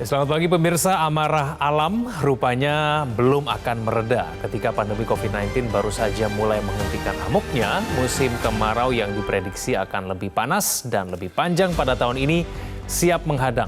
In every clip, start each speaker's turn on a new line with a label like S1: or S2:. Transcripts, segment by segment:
S1: Selamat pagi pemirsa, amarah alam rupanya belum akan mereda ketika pandemi COVID-19 baru saja mulai menghentikan amuknya. Musim kemarau yang diprediksi akan lebih panas dan lebih panjang pada tahun ini siap menghadang.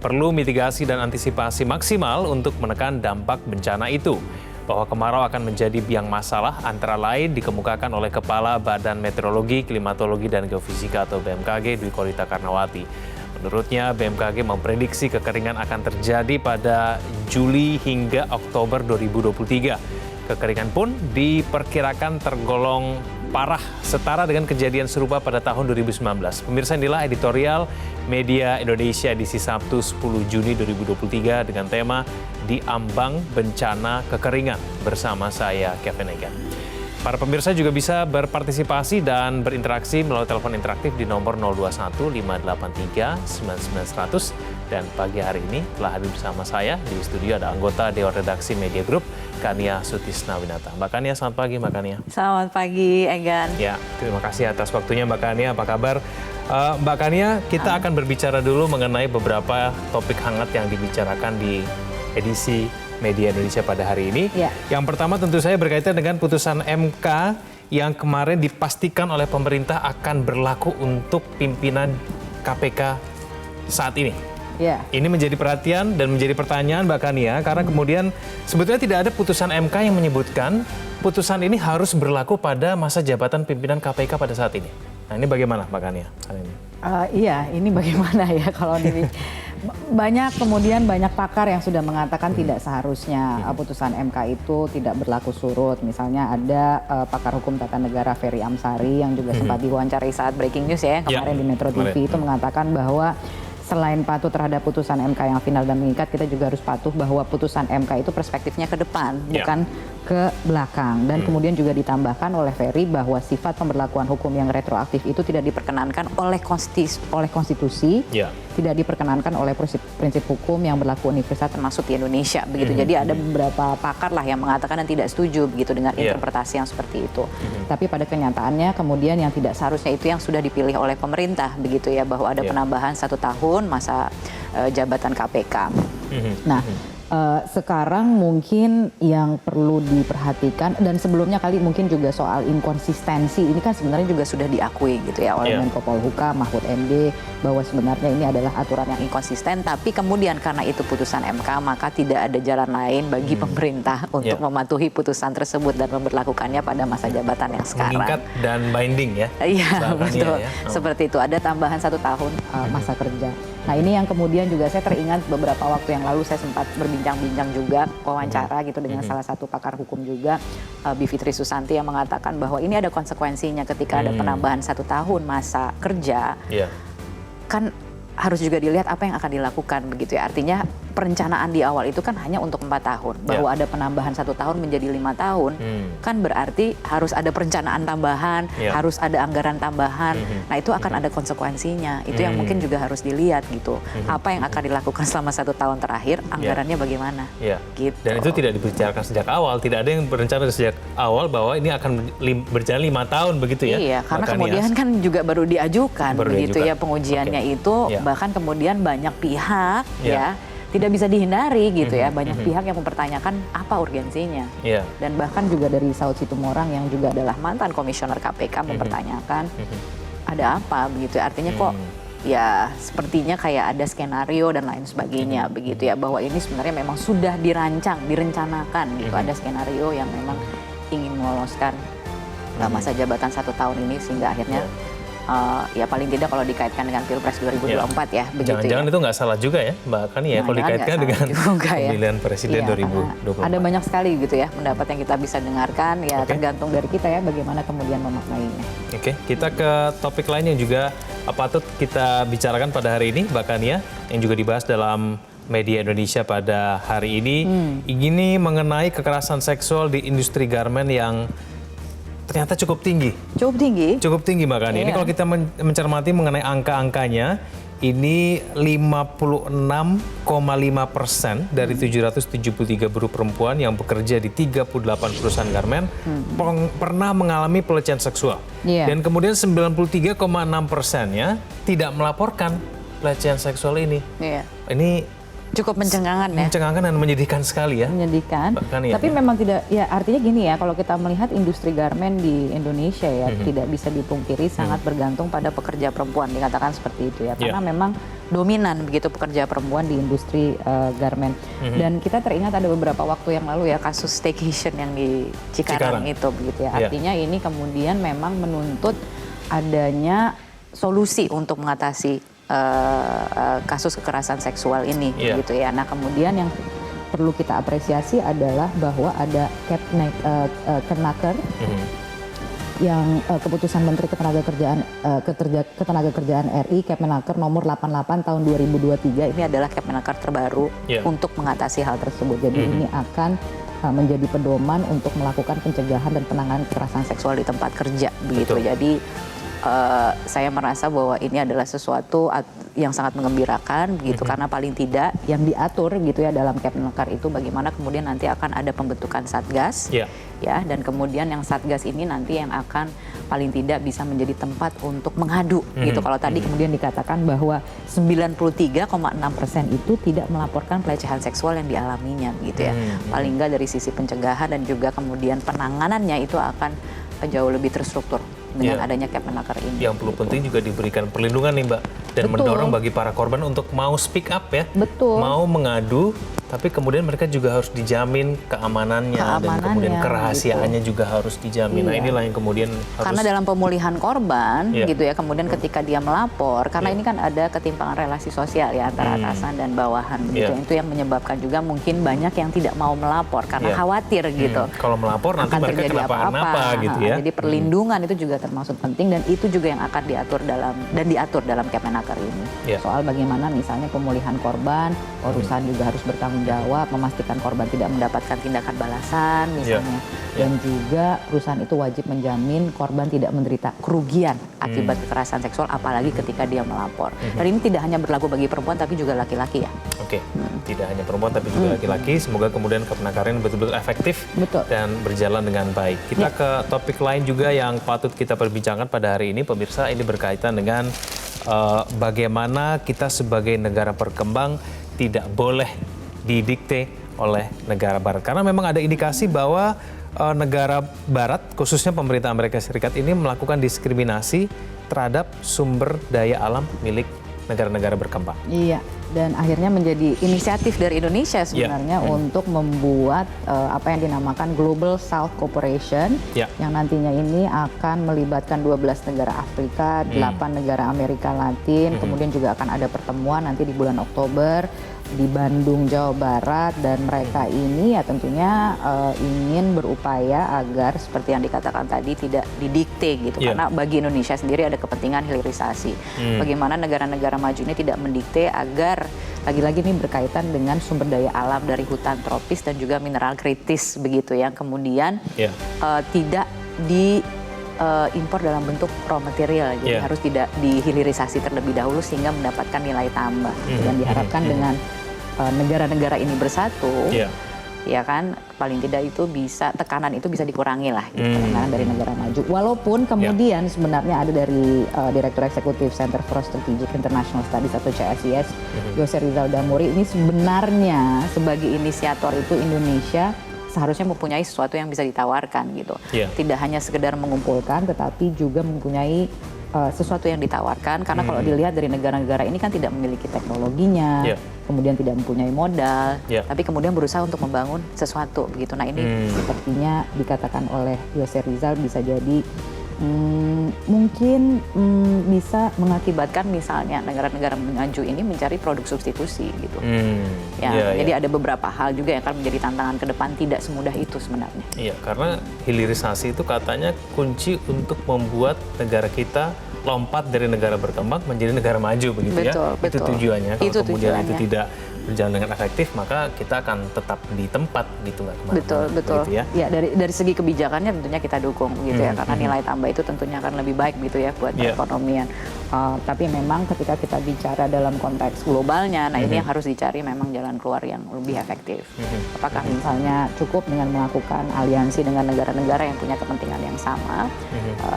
S1: Perlu mitigasi dan antisipasi maksimal untuk menekan dampak bencana itu. Bahwa kemarau akan menjadi biang masalah antara lain dikemukakan oleh Kepala Badan Meteorologi, Klimatologi, dan Geofisika atau BMKG Dwi Korita Karnawati. Menurutnya, BMKG memprediksi kekeringan akan terjadi pada Juli hingga Oktober 2023. Kekeringan pun diperkirakan tergolong parah setara dengan kejadian serupa pada tahun 2019. Pemirsa, inilah editorial Media Indonesia edisi Sabtu 10 Juni 2023 dengan tema Di Ambang Bencana Kekeringan bersama saya Kevin Egan. Para pemirsa juga bisa berpartisipasi dan berinteraksi melalui telepon interaktif di nomor 021 583 9900. Dan pagi hari ini telah hadir bersama saya di studio ada anggota Dewan Redaksi Media Group, Kania Sutisnawinata. Mbak Kania, selamat pagi Mbak Kania.
S2: Selamat pagi Egan.
S1: Ya, terima kasih atas waktunya Mbak Kania. Apa kabar? Mbak Kania, kita akan berbicara dulu mengenai beberapa topik hangat yang dibicarakan di edisi Media Indonesia pada hari ini.
S2: Ya.
S1: Yang pertama tentu saya berkaitan dengan putusan MK yang kemarin dipastikan oleh pemerintah akan berlaku untuk pimpinan KPK saat ini.
S2: Ya.
S1: Ini menjadi perhatian dan menjadi pertanyaan Mbak Kania karena kemudian sebetulnya tidak ada putusan MK yang menyebutkan putusan ini harus berlaku pada masa jabatan pimpinan KPK pada saat ini. Nah, ini bagaimana Mbak Kania?
S2: Iya, ini bagaimana ya kalau ini banyak pakar yang sudah mengatakan tidak seharusnya putusan MK itu tidak berlaku surut. Misalnya ada pakar hukum tata negara Ferry Amsari yang juga sempat diwawancarai saat breaking news ya kemarin di Metro TV itu mengatakan bahwa selain patuh terhadap putusan MK yang final dan mengikat, kita juga harus patuh bahwa putusan MK itu perspektifnya ke depan, bukan ke belakang. Dan kemudian juga ditambahkan oleh Ferry bahwa sifat pemberlakuan hukum yang retroaktif itu tidak diperkenankan oleh konstitusi, tidak diperkenankan oleh prinsip hukum yang berlaku universal termasuk di Indonesia. Begitu. Jadi ada beberapa pakar lah yang mengatakan dan tidak setuju begitu dengan interpretasi yang seperti itu. Tapi pada kenyataannya kemudian yang tidak seharusnya itu yang sudah dipilih oleh pemerintah begitu ya, bahwa ada penambahan 1 tahun masa jabatan KPK. Nah, sekarang mungkin yang perlu diperhatikan dan sebelumnya kali mungkin juga soal inkonsistensi ini kan sebenarnya juga sudah diakui gitu ya oleh Menko Polhukam Mahfud MD bahwa sebenarnya ini adalah aturan yang inkonsisten, tapi kemudian karena itu putusan MK maka tidak ada jalan lain bagi pemerintah untuk mematuhi putusan tersebut dan memberlakukannya pada masa jabatan yang sekarang.
S1: Mengikat dan binding ya?
S2: Iya betul, seperti itu, ada tambahan 1 tahun masa kerja. Nah, ini yang kemudian juga saya teringat beberapa waktu yang lalu saya sempat berbincang-bincang juga, wawancara gitu dengan salah satu pakar hukum juga, Bivitri Susanti, yang mengatakan bahwa ini ada konsekuensinya ketika ada penambahan 1 tahun masa kerja. Kan harus juga dilihat apa yang akan dilakukan begitu ya. Artinya perencanaan di awal itu kan hanya untuk 4 tahun. Bahwa ada penambahan 1 tahun menjadi 5 tahun, kan berarti harus ada perencanaan tambahan, harus ada anggaran tambahan. Nah, itu akan ada konsekuensinya. Itu yang mungkin juga harus dilihat gitu. Apa yang akan dilakukan selama 1 tahun terakhir, anggarannya bagaimana? Gitu.
S1: Dan itu tidak dibicarakan sejak awal. Tidak ada yang berencana sejak awal bahwa ini akan berjalan 5 tahun begitu ya?
S2: Iya, karena kemudian kan juga baru diajukan begitu ya pengujiannya itu. Bahkan kemudian banyak pihak ya tidak bisa dihindari gitu ya, banyak pihak yang mempertanyakan apa urgensinya. Dan bahkan juga dari Saud Situmorang yang juga adalah mantan komisioner KPK mempertanyakan ada apa begitu ya. Artinya kok ya sepertinya kayak ada skenario dan lain sebagainya begitu ya, bahwa ini sebenarnya memang sudah direncanakan gitu, ada skenario yang memang ingin meloloskan masa jabatan 1 tahun ini sehingga akhirnya ya paling tidak kalau dikaitkan dengan Pilpres 2024 ya begitu.
S1: Jangan-jangan itu nggak salah juga ya Mbak Kania ya, kalau dikaitkan dengan pemilihan presiden 2024.
S2: Ada banyak sekali gitu ya pendapat yang kita bisa dengarkan ya, tergantung dari kita ya bagaimana kemudian memaknainya. Kita ke topik
S1: lain yang juga patut kita bicarakan pada hari ini Mbak Kania, yang juga dibahas dalam Media Indonesia pada hari ini. Ini mengenai kekerasan seksual di industri garmen yang ternyata cukup tinggi. Cukup tinggi Mbak Kania. Ini kalau kita mencermati mengenai angka-angkanya, ini 56,5% dari 773 buruh perempuan yang bekerja di 38 perusahaan garmen pernah mengalami pelecehan seksual. Dan kemudian 93,6%-nya tidak melaporkan pelecehan seksual ini. Ini
S2: Cukup mencengangkan ya.
S1: Mencengangkan dan menyedihkan sekali ya.
S2: Menyedihkan.
S1: Bahkan ya,
S2: Tapi memang tidak, ya artinya gini ya, kalau kita melihat industri garmen di Indonesia ya, tidak bisa dipungkiri sangat bergantung pada pekerja perempuan, dikatakan seperti itu ya. Karena memang dominan begitu pekerja perempuan di industri garmen. Dan kita teringat ada beberapa waktu yang lalu ya kasus staycation yang di Cikarang itu begitu ya. Artinya ini kemudian memang menuntut adanya solusi untuk mengatasi kasus kekerasan seksual ini gitu ya. Nah, kemudian yang perlu kita apresiasi adalah bahwa ada Kemenaker yang keputusan Menteri Ketenagakerjaan RI Kemenaker nomor 88 tahun 2023 ini adalah Kemenaker terbaru untuk mengatasi hal tersebut. Jadi ini akan menjadi pedoman untuk melakukan pencegahan dan penanganan kekerasan seksual di tempat kerja begitu. Jadi saya merasa bahwa ini adalah sesuatu yang sangat mengembirakan begitu karena paling tidak yang diatur gitu ya dalam Kemenaker itu bagaimana kemudian nanti akan ada pembentukan satgas ya, dan kemudian yang satgas ini nanti yang akan paling tidak bisa menjadi tempat untuk mengadu gitu. Kalau tadi kemudian dikatakan bahwa 93,6% itu tidak melaporkan pelecehan seksual yang dialaminya gitu ya. Paling enggak dari sisi pencegahan dan juga kemudian penanganannya itu akan jauh lebih terstruktur dengan adanya Kemenaker ini.
S1: Yang perlu penting juga diberikan perlindungan nih Mbak, dan mendorong bagi para korban untuk mau speak up ya, mau mengadu, tapi kemudian mereka juga harus dijamin keamanannya dan kemudian kerahasiaannya juga harus dijamin. Nah inilah yang kemudian harus...
S2: Karena dalam pemulihan korban gitu ya, kemudian ketika dia melapor, karena ini kan ada ketimpangan relasi sosial ya antara atasan dan bawahan begitu. Itu yang menyebabkan juga mungkin banyak yang tidak mau melapor karena khawatir gitu.
S1: Kalau melapor nanti
S2: akan
S1: mereka kenapa-napa gitu ya.
S2: Jadi perlindungan itu juga termasuk penting dan itu juga yang akan diatur dalam Kemenaker ini. Soal bagaimana misalnya pemulihan korban, urusan juga harus bertanggung jawab, memastikan korban tidak mendapatkan tindakan balasan misalnya, dan juga perusahaan itu wajib menjamin korban tidak menderita kerugian akibat kekerasan seksual, apalagi ketika dia melapor. Dan ini tidak hanya berlaku bagi perempuan tapi juga laki-laki ya.
S1: Tidak hanya perempuan tapi juga laki-laki. Semoga kemudian Kemenaker ini betul-betul efektif dan berjalan dengan baik. Kita ke topik lain juga yang patut kita perbincangkan pada hari ini, pemirsa. Ini berkaitan dengan bagaimana kita sebagai negara berkembang tidak boleh didikte oleh negara barat. Karena memang ada indikasi bahwa negara barat, khususnya pemerintah Amerika Serikat ini melakukan diskriminasi terhadap sumber daya alam milik negara-negara berkembang. Iya,
S2: dan akhirnya menjadi inisiatif dari Indonesia sebenarnya untuk membuat apa yang dinamakan Global South Cooperation yang nantinya ini akan melibatkan 12 negara Afrika, 8 negara Amerika Latin, kemudian juga akan ada pertemuan nanti di bulan Oktober di Bandung, Jawa Barat, dan mereka ini ya tentunya ingin berupaya agar seperti yang dikatakan tadi tidak didikte gitu, karena bagi Indonesia sendiri ada kepentingan hilirisasi. Bagaimana negara-negara maju ini tidak mendikte agar lagi-lagi ini berkaitan dengan sumber daya alam dari hutan tropis dan juga mineral kritis begitu yang kemudian tidak impor dalam bentuk raw material, jadi harus tidak dihilirisasi terlebih dahulu sehingga mendapatkan nilai tambah. Dan diharapkan dengan negara-negara ini bersatu, ya kan, paling tidak itu bisa, tekanan itu bisa dikurangi lah, gitu, tekanan dari negara maju. Walaupun kemudian sebenarnya ada dari Direktur Eksekutif Center for Strategic International Studies atau CSIS, Yose Rizal Damuri, ini sebenarnya sebagai inisiator itu Indonesia seharusnya mempunyai sesuatu yang bisa ditawarkan gitu. Tidak hanya sekedar mengumpulkan, tetapi juga mempunyai sesuatu yang ditawarkan. Karena kalau dilihat dari negara-negara ini kan tidak memiliki teknologinya, kemudian tidak mempunyai modal, tapi kemudian berusaha untuk membangun sesuatu begitu. Nah ini sepertinya dikatakan oleh Yose Rizal bisa jadi mungkin bisa mengakibatkan misalnya negara-negara maju ini mencari produk substitusi gitu. Jadi ada beberapa hal juga yang akan menjadi tantangan ke depan, tidak semudah itu sebenarnya. Iya,
S1: karena hilirisasi itu katanya kunci untuk membuat negara kita lompat dari negara berkembang menjadi negara maju begitu ya. Itu tujuannya. Kalau kemudian itu tidak berjalan dengan efektif, maka kita akan tetap di tempat gitu, nggak kemana-mana.
S2: Betul.
S1: Gitu ya.
S2: Dari segi kebijakannya tentunya kita dukung gitu ya, karena nilai tambah itu tentunya akan lebih baik gitu ya buat perekonomian. Tapi memang ketika kita bicara dalam konteks globalnya, nah ini yang harus dicari memang jalan keluar yang lebih efektif. Apakah misalnya cukup dengan melakukan aliansi dengan negara-negara yang punya kepentingan yang sama,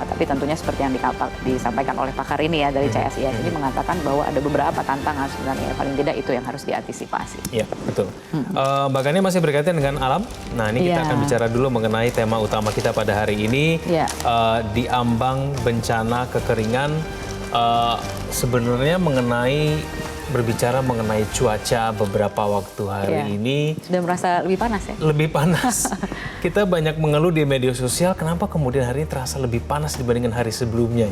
S2: tapi tentunya seperti yang disampaikan oleh pakar ini ya dari CSIS ini mengatakan bahwa ada beberapa tantangan sebenarnya, paling tidak itu yang harus diantisipasi. antisipasi.
S1: Iya, betul. Mbak Kania masih berkaitan dengan alam. Nah, ini kita akan bicara dulu mengenai tema utama kita pada hari ini. Di ambang bencana kekeringan, sebenarnya berbicara mengenai cuaca beberapa waktu hari ini.
S2: Sudah merasa lebih panas ya?
S1: Lebih panas. Kita banyak mengeluh di media sosial, kenapa kemudian hari ini terasa lebih panas dibandingkan hari sebelumnya.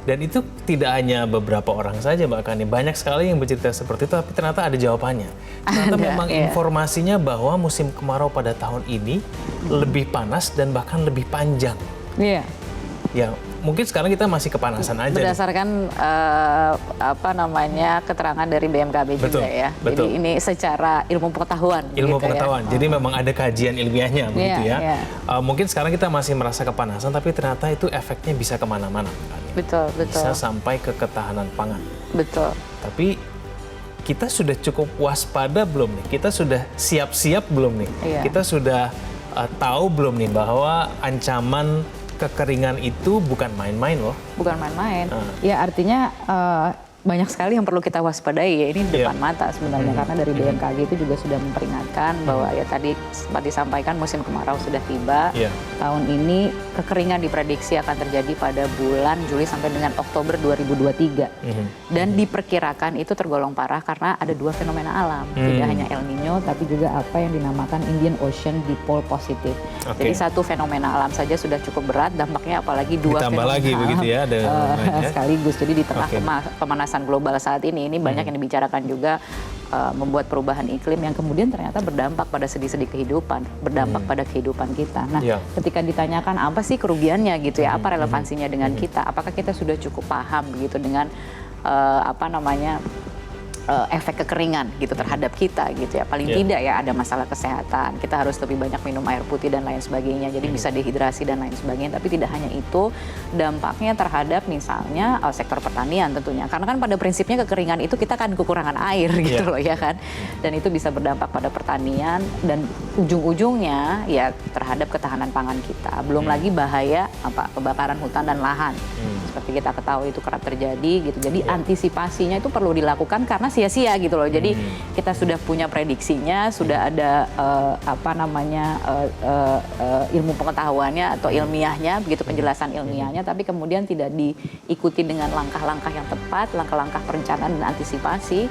S1: Dan itu tidak hanya beberapa orang saja, Mbak Kania. Banyak sekali yang bercerita seperti itu, tapi ternyata ada jawabannya. Ternyata memang informasinya bahwa musim kemarau pada tahun ini lebih panas dan bahkan lebih panjang. Ya, mungkin sekarang kita masih kepanasan aja.
S2: Berdasarkan keterangan dari BMKG juga ya.
S1: Betul.
S2: Jadi ini secara ilmu pengetahuan.
S1: Pengetahuan. Jadi memang ada kajian ilmiahnya begitu ya. Mungkin sekarang kita masih merasa kepanasan, tapi ternyata itu efeknya bisa kemana-mana.
S2: Betul.
S1: Bisa sampai ke ketahanan pangan.
S2: Betul.
S1: Tapi kita sudah cukup waspada belum nih? Kita sudah siap-siap belum nih? Kita sudah tahu belum nih bahwa ancaman kekeringan itu bukan main-main loh. Bukan main-main.
S2: Ya artinya banyak sekali yang perlu kita waspadai ya. Ini depan mata sebenarnya karena dari BMKG itu juga sudah memperingatkan bahwa ya tadi sempat disampaikan musim kemarau sudah tiba. Tahun ini kekeringan diprediksi akan terjadi pada bulan Juli sampai dengan Oktober 2023. Dan diperkirakan itu tergolong parah karena ada dua fenomena alam. Tidak hanya El Nino tapi juga apa yang dinamakan Indian Ocean Dipole Positive. Jadi satu fenomena alam saja sudah cukup berat, dampaknya apalagi dua
S1: ditambah
S2: fenomena
S1: lagi
S2: alam
S1: begitu ya,
S2: sekaligus. Jadi di tengah pemanasan global saat ini banyak yang dibicarakan juga membuat perubahan iklim yang kemudian ternyata berdampak pada sendi-sendi kehidupan, berdampak pada kehidupan kita. Nah, ketika ditanyakan apa sih kerugiannya gitu ya, apa relevansinya dengan kita, apakah kita sudah cukup paham gitu dengan efek kekeringan gitu terhadap kita gitu ya. Paling tidak ya ada masalah kesehatan, kita harus lebih banyak minum air putih dan lain sebagainya, jadi bisa dehidrasi dan lain sebagainya. Tapi tidak hanya itu, dampaknya terhadap misalnya sektor pertanian tentunya, karena kan pada prinsipnya kekeringan itu kita kan kekurangan air gitu loh ya kan, dan itu bisa berdampak pada pertanian dan ujung-ujungnya ya terhadap ketahanan pangan kita. Belum lagi bahaya kebakaran hutan dan lahan seperti kita ketahui itu kerap terjadi gitu. Jadi antisipasinya itu perlu dilakukan karena sia-sia gitu loh. Jadi kita sudah punya prediksinya, sudah ada ilmu pengetahuannya atau ilmiahnya, begitu penjelasan ilmiahnya, tapi kemudian tidak diikuti dengan langkah-langkah yang tepat, langkah-langkah perencanaan dan antisipasi,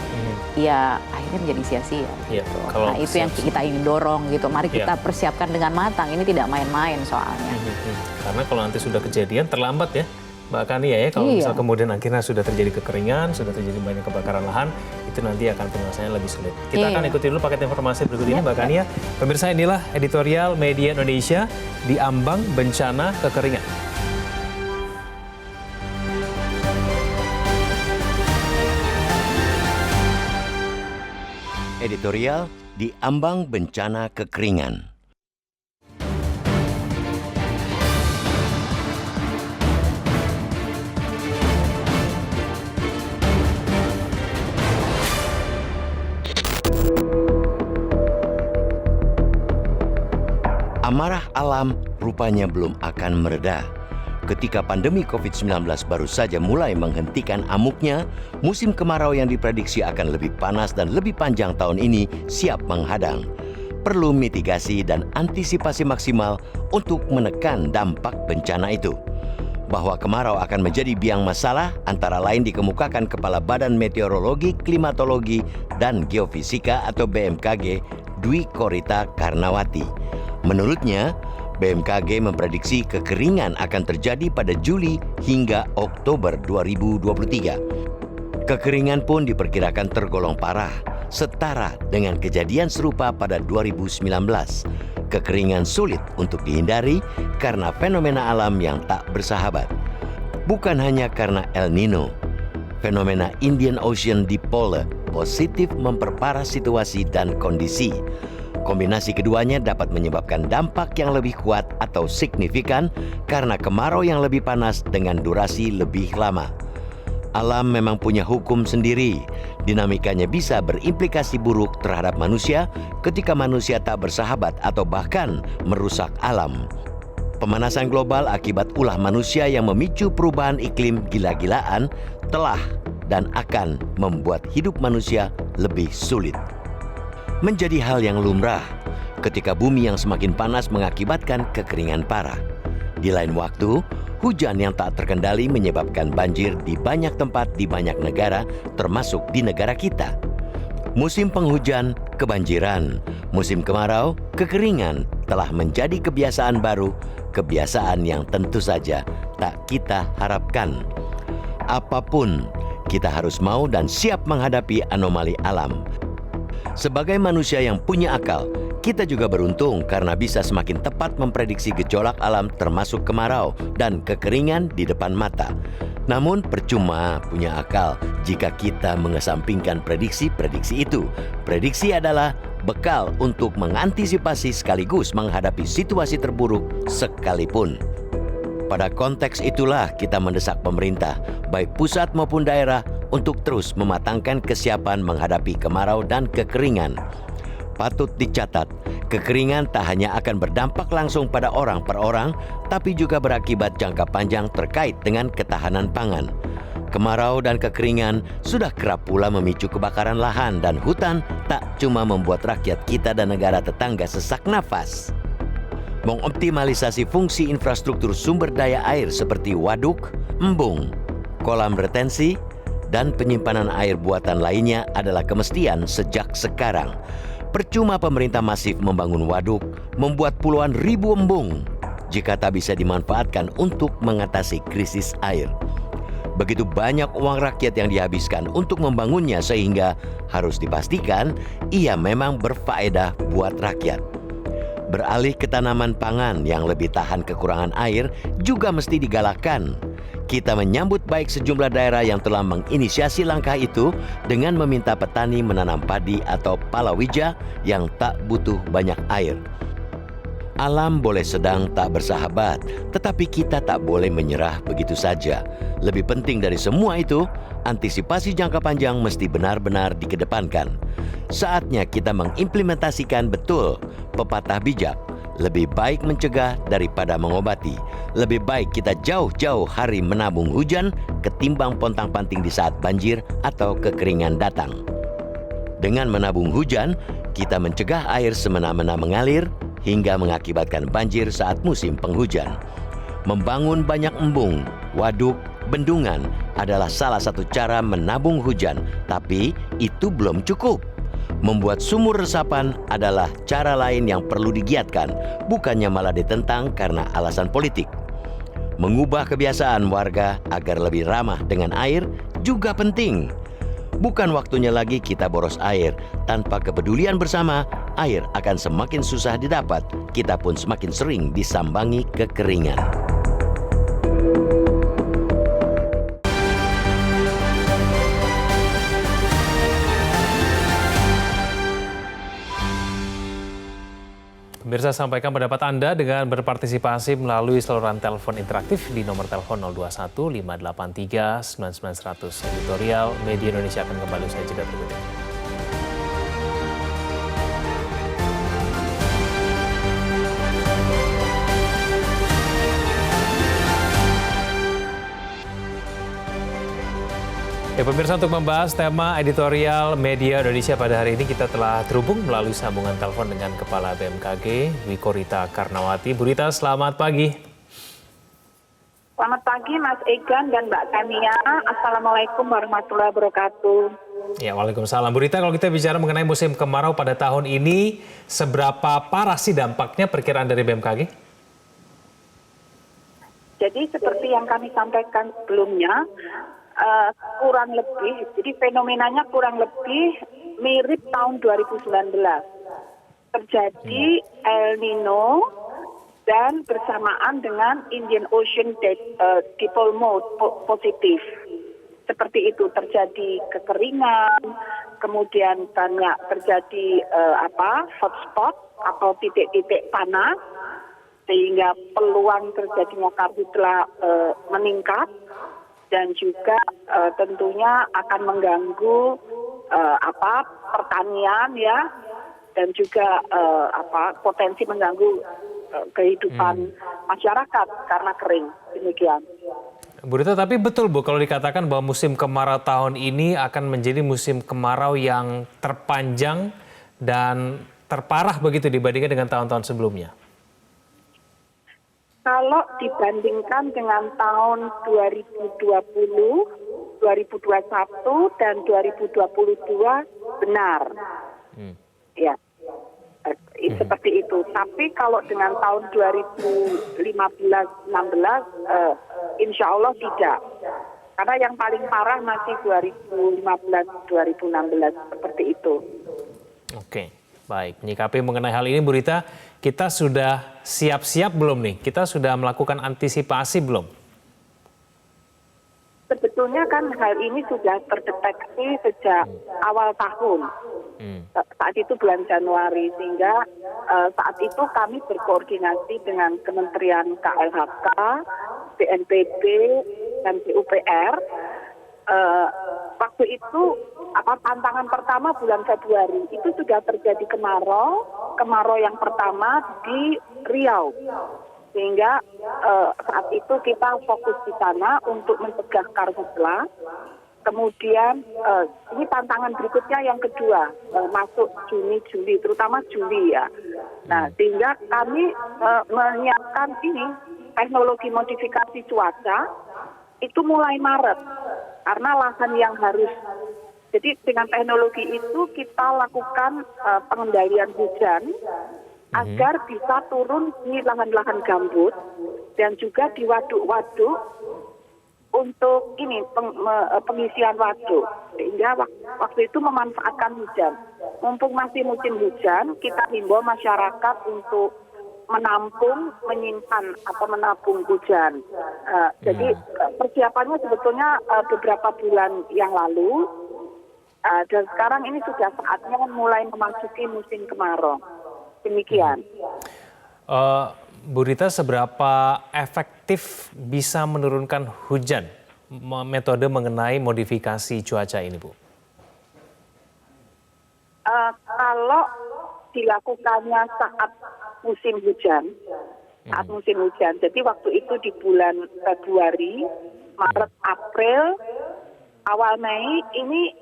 S2: ya akhirnya menjadi sia-sia. Gitu. Nah itu yang kita ingin dorong gitu. Mari kita persiapkan dengan matang. Ini tidak main-main soalnya.
S1: Karena kalau nanti sudah kejadian terlambat ya, Mbak Kania ya, kalau misal kemudian akhirnya sudah terjadi kekeringan, sudah terjadi banyak kebakaran lahan, itu nanti akan penyelesaiannya lebih sulit. Kita akan ikuti dulu paket informasi berikut ini, Mbak Kania. Pemirsa, inilah editorial Media Indonesia di ambang bencana kekeringan.
S3: Editorial di ambang bencana kekeringan. Amarah alam rupanya belum akan mereda. Ketika pandemi COVID-19 baru saja mulai menghentikan amuknya, musim kemarau yang diprediksi akan lebih panas dan lebih panjang tahun ini siap menghadang. Perlu mitigasi dan antisipasi maksimal untuk menekan dampak bencana itu. Bahwa kemarau akan menjadi biang masalah antara lain dikemukakan Kepala Badan Meteorologi, Klimatologi, dan Geofisika atau BMKG, Dwi Korita Karnawati. Menurutnya, BMKG memprediksi kekeringan akan terjadi pada Juli hingga Oktober 2023. Kekeringan pun diperkirakan tergolong parah, setara dengan kejadian serupa pada 2019. Kekeringan sulit untuk dihindari karena fenomena alam yang tak bersahabat. Bukan hanya karena El Nino, fenomena Indian Ocean Dipole Positive memperparah situasi dan kondisi. Kombinasi keduanya dapat menyebabkan dampak yang lebih kuat atau signifikan karena kemarau yang lebih panas dengan durasi lebih lama. Alam memang punya hukum sendiri. Dinamikanya bisa berimplikasi buruk terhadap manusia ketika manusia tak bersahabat atau bahkan merusak alam. Pemanasan global akibat ulah manusia yang memicu perubahan iklim gila-gilaan telah dan akan membuat hidup manusia lebih sulit. menjadi hal yang lumrah ketika bumi yang semakin panas mengakibatkan kekeringan parah. Di lain waktu, hujan yang tak terkendali menyebabkan banjir di banyak tempat di banyak negara, termasuk di negara kita. Musim penghujan, kebanjiran. Musim kemarau, kekeringan telah menjadi kebiasaan baru, kebiasaan yang tentu saja tak kita harapkan. Apapun, kita harus mau dan siap menghadapi anomali alam. Sebagai manusia yang punya akal, kita juga beruntung karena bisa semakin tepat memprediksi gejolak alam termasuk kemarau dan kekeringan di depan mata. Namun percuma punya akal jika kita mengesampingkan prediksi-prediksi itu. Prediksi adalah bekal untuk mengantisipasi sekaligus menghadapi situasi terburuk sekalipun. Pada konteks itulah kita mendesak pemerintah, baik pusat maupun daerah, untuk terus mematangkan kesiapan menghadapi kemarau dan kekeringan. Patut dicatat, kekeringan tak hanya akan berdampak langsung pada orang per orang, tapi juga berakibat jangka panjang terkait dengan ketahanan pangan. Kemarau dan kekeringan sudah kerap pula memicu kebakaran lahan dan hutan, tak cuma membuat rakyat kita dan negara tetangga sesak nafas. Mengoptimalisasi fungsi infrastruktur sumber daya air seperti waduk, embung, kolam retensi, dan penyimpanan air buatan lainnya adalah kemestian sejak sekarang. Percuma pemerintah masif membangun waduk, membuat puluhan ribu embung, jika tak bisa dimanfaatkan untuk mengatasi krisis air. Begitu banyak uang rakyat yang dihabiskan untuk membangunnya sehingga harus dipastikan ia memang berfaedah buat rakyat. Beralih ke tanaman pangan yang lebih tahan kekurangan air juga mesti digalakkan. Kita menyambut baik sejumlah daerah yang telah menginisiasi langkah itu dengan meminta petani menanam padi atau palawija yang tak butuh banyak air. Alam boleh sedang tak bersahabat, tetapi kita tak boleh menyerah begitu saja. Lebih penting dari semua itu, antisipasi jangka panjang mesti benar-benar dikedepankan. Saatnya kita mengimplementasikan betul pepatah bijak. Lebih baik mencegah daripada mengobati. Lebih baik kita jauh-jauh hari menabung hujan ketimbang pontang-panting di saat banjir atau kekeringan datang. Dengan menabung hujan, kita mencegah air semena-mena mengalir hingga mengakibatkan banjir saat musim penghujan. Membangun banyak embung, waduk, bendungan adalah salah satu cara menabung hujan, tapi itu belum cukup. Membuat sumur resapan adalah cara lain yang perlu digiatkan, bukannya malah ditentang karena alasan politik. Mengubah kebiasaan warga agar lebih ramah dengan air juga penting. Bukan waktunya lagi kita boros air. Tanpa kepedulian bersama, air akan semakin susah didapat. Kita pun semakin sering disambangi kekeringan.
S1: Pemirsa, sampaikan pendapat Anda dengan berpartisipasi melalui saluran telepon interaktif di nomor telepon 021 583 9900. Editorial Media Indonesia akan kembali usai jeda berikut ini. Ya, pemirsa, untuk membahas tema editorial Media Indonesia pada hari ini kita telah terhubung melalui sambungan telepon dengan Kepala BMKG, Wiko Rita Karnawati. Bu Rita, selamat pagi.
S4: Selamat pagi Mas Egan dan Mbak Tania. Assalamualaikum warahmatullahi wabarakatuh.
S1: Ya, waalaikumsalam. Bu Rita, kalau kita bicara mengenai musim kemarau pada tahun ini, seberapa parah sih dampaknya perkiraan dari BMKG?
S4: Jadi seperti yang kami sampaikan sebelumnya, kurang lebih, jadi fenomenanya kurang lebih mirip tahun 2019. Terjadi El Nino dan bersamaan dengan Indian Ocean Dipole Mode positif. Seperti itu, terjadi kekeringan, kemudian banyak terjadi hotspot atau titik-titik panas, sehingga peluang terjadinya karhutla meningkat. Dan juga tentunya akan mengganggu pertanian ya, dan juga potensi mengganggu kehidupan masyarakat karena kering, demikian.
S1: Bu Rita, tapi betul Bu kalau dikatakan bahwa musim kemarau tahun ini akan menjadi musim kemarau yang terpanjang dan terparah begitu dibandingkan dengan tahun-tahun sebelumnya?
S4: Kalau dibandingkan dengan tahun 2020, 2021 dan 2022 benar. Ya. Seperti itu. Tapi kalau dengan tahun 2015-16 insya Allah tidak. Karena yang paling parah masih 2015-2016 seperti itu.
S1: Oke, baik. Menyikapi mengenai hal ini Bu Rita, kita sudah siap-siap belum nih? Kita sudah melakukan antisipasi belum?
S4: Sebetulnya kan hal ini sudah terdeteksi sejak awal tahun. Saat itu bulan Januari, sehingga saat itu kami berkoordinasi dengan Kementerian KLHK, BNPB, dan PUPR. Waktu itu tantangan pertama bulan Februari itu sudah terjadi kemarau yang pertama di Riau. Sehingga saat itu kita fokus di sana untuk mencegah karhutla. Kemudian ini tantangan berikutnya yang kedua, masuk Juni, Juli, terutama Juli ya. Nah, sehingga kami menyiapkan ini teknologi modifikasi cuaca itu mulai Maret. Karena lahan yang harus, jadi dengan teknologi itu kita lakukan pengendalian hujan agar bisa turun di lahan-lahan gambut dan juga di waduk-waduk untuk ini pengisian waduk. Sehingga waktu itu memanfaatkan hujan. Mumpung masih musim hujan, kita himbau masyarakat untuk menampung, menyimpan atau menabung hujan. Jadi persiapannya sebetulnya beberapa bulan yang lalu, dan sekarang ini sudah saatnya mulai memasuki musim kemarau. Demikian.
S1: Bu Rita, seberapa efektif bisa menurunkan hujan metode mengenai modifikasi cuaca ini, Bu?
S4: Kalau dilakukannya saat musim hujan, jadi waktu itu di bulan Februari, Maret, April, awal Mei ini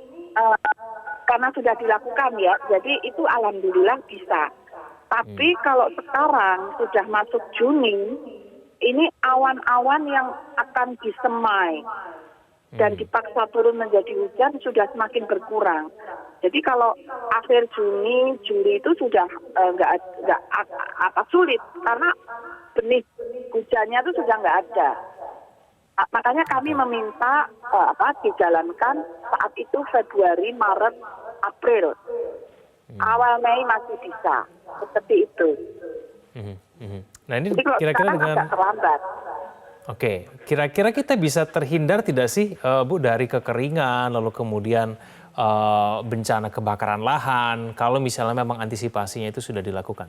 S4: karena sudah dilakukan ya, jadi itu alhamdulillah bisa. Tapi kalau sekarang sudah masuk Juni, ini awan-awan yang akan disemai dan dipaksa turun menjadi hujan sudah semakin berkurang. Jadi kalau akhir Juni, Juli itu sudah nggak sulit karena benih hujannya itu sudah nggak ada. Makanya kami meminta dijalankan saat itu Februari, Maret, April. Awal Mei masih bisa, seperti itu.
S1: Nah ini
S4: jadi
S1: kira-kira dengan
S4: agak terlambat.
S1: Oke, kira-kira kita bisa terhindar tidak sih Bu dari kekeringan lalu kemudian bencana kebakaran lahan kalau misalnya memang antisipasinya itu sudah dilakukan?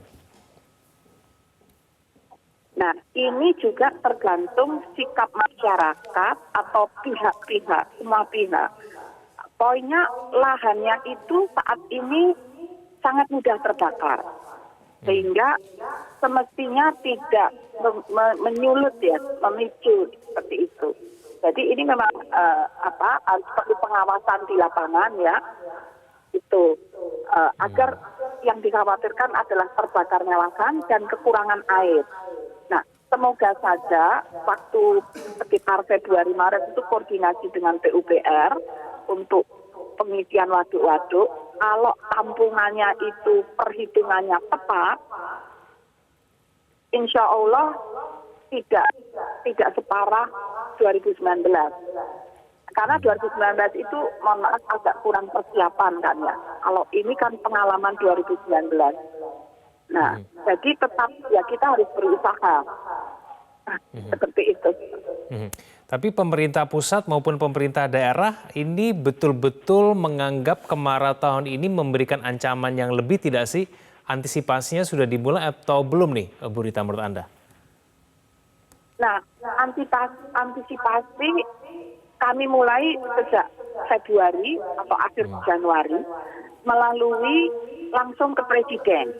S4: Nah, ini juga tergantung sikap masyarakat atau pihak-pihak, semua pihak. Poinnya lahannya itu saat ini sangat mudah terbakar, sehingga semestinya tidak menyulut ya, memicu seperti itu. Jadi ini memang harus perlu pengawasan di lapangan ya, itu agar yang dikhawatirkan adalah terbakarnya lahan dan kekurangan air. Nah, semoga saja waktu sekitar Februari Maret itu koordinasi dengan PUPR untuk pengisian waduk-waduk. Kalau tampungannya itu perhitungannya tepat, insya Allah tidak separah 2019. Karena 2019 itu mohon maaf agak kurang persiapan kan ya. Kalau ini kan pengalaman 2019. Nah, jadi tetap ya kita harus berusaha. Seperti itu.
S1: Tapi pemerintah pusat maupun pemerintah daerah ini betul-betul menganggap kemarau tahun ini memberikan ancaman yang lebih tidak sih? Antisipasinya sudah dimulai atau belum nih Bu Rita menurut Anda?
S4: Nah, antisipasi kami mulai sejak Februari atau akhir Januari melalui langsung ke Presiden.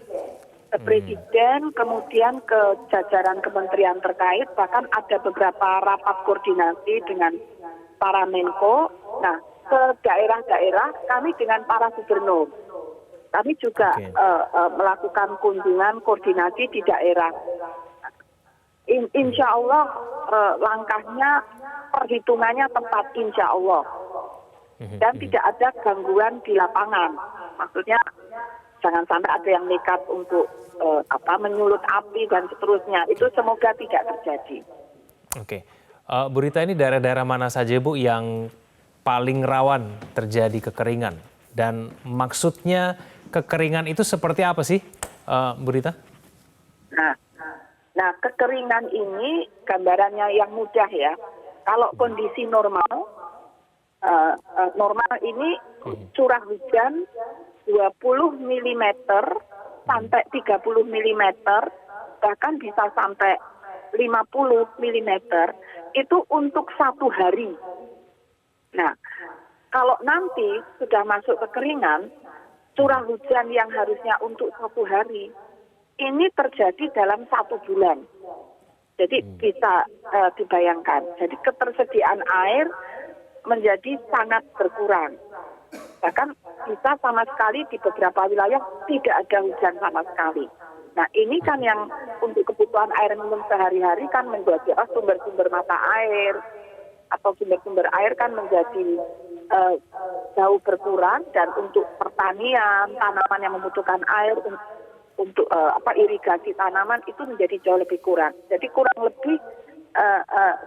S4: Kemudian ke jajaran kementerian terkait, bahkan ada beberapa rapat koordinasi dengan para Menko. Nah, ke daerah-daerah kami dengan para gubernur. Kami juga
S1: Oke.
S4: melakukan kunjungan koordinasi di daerah. Insya Allah langkahnya, perhitungannya tepat insya Allah. Dan tidak ada gangguan di lapangan. Maksudnya jangan sampai ada yang nekat untuk menyulut api dan seterusnya. Itu semoga tidak terjadi.
S1: Oke. Bu Rita, ini daerah-daerah mana saja Bu yang paling rawan terjadi kekeringan? Dan maksudnya kekeringan itu seperti apa sih, Bu Rita?
S4: Nah, kekeringan ini gambarannya yang mudah ya. Kalau kondisi normal, normal ini curah hujan 20 mm sampai 30 mm, bahkan bisa sampai 50 mm, itu untuk 1 hari. Nah, kalau nanti sudah masuk kekeringan, curah hujan yang harusnya untuk 1 hari, ini terjadi dalam 1 bulan. Jadi bisa dibayangkan. Jadi ketersediaan air menjadi sangat berkurang. Bahkan bisa sama sekali di beberapa wilayah tidak ada hujan sama sekali. Nah, ini kan yang untuk kebutuhan air minum sehari-hari kan menjadi sumber-sumber mata air atau sumber-sumber air kan menjadi jauh berkurang, dan untuk pertanian, tanaman yang membutuhkan air untuk irigasi tanaman itu menjadi jauh lebih kurang. Jadi kurang lebih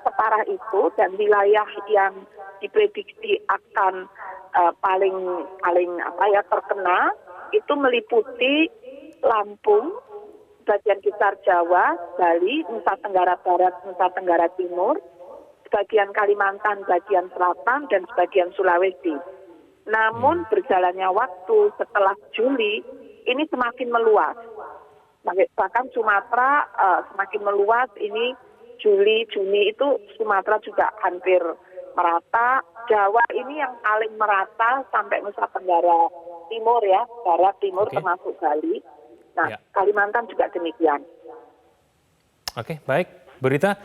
S4: separah itu, dan wilayah yang diprediksi akan paling terkena itu meliputi Lampung, bagian besar Jawa, Bali, Nusa Tenggara Barat, Nusa Tenggara Timur, sebagian Kalimantan, bagian selatan, dan sebagian Sulawesi. Namun berjalannya waktu setelah Juli ini semakin meluas. Bahkan Sumatera semakin meluas. Ini Juli, Juni itu Sumatera juga hampir merata. Jawa ini yang paling merata sampai Nusa Tenggara Timur ya, Barat, Timur termasuk Bali. Nah, Kalimantan juga demikian.
S1: Oke, baik. Bu Rita,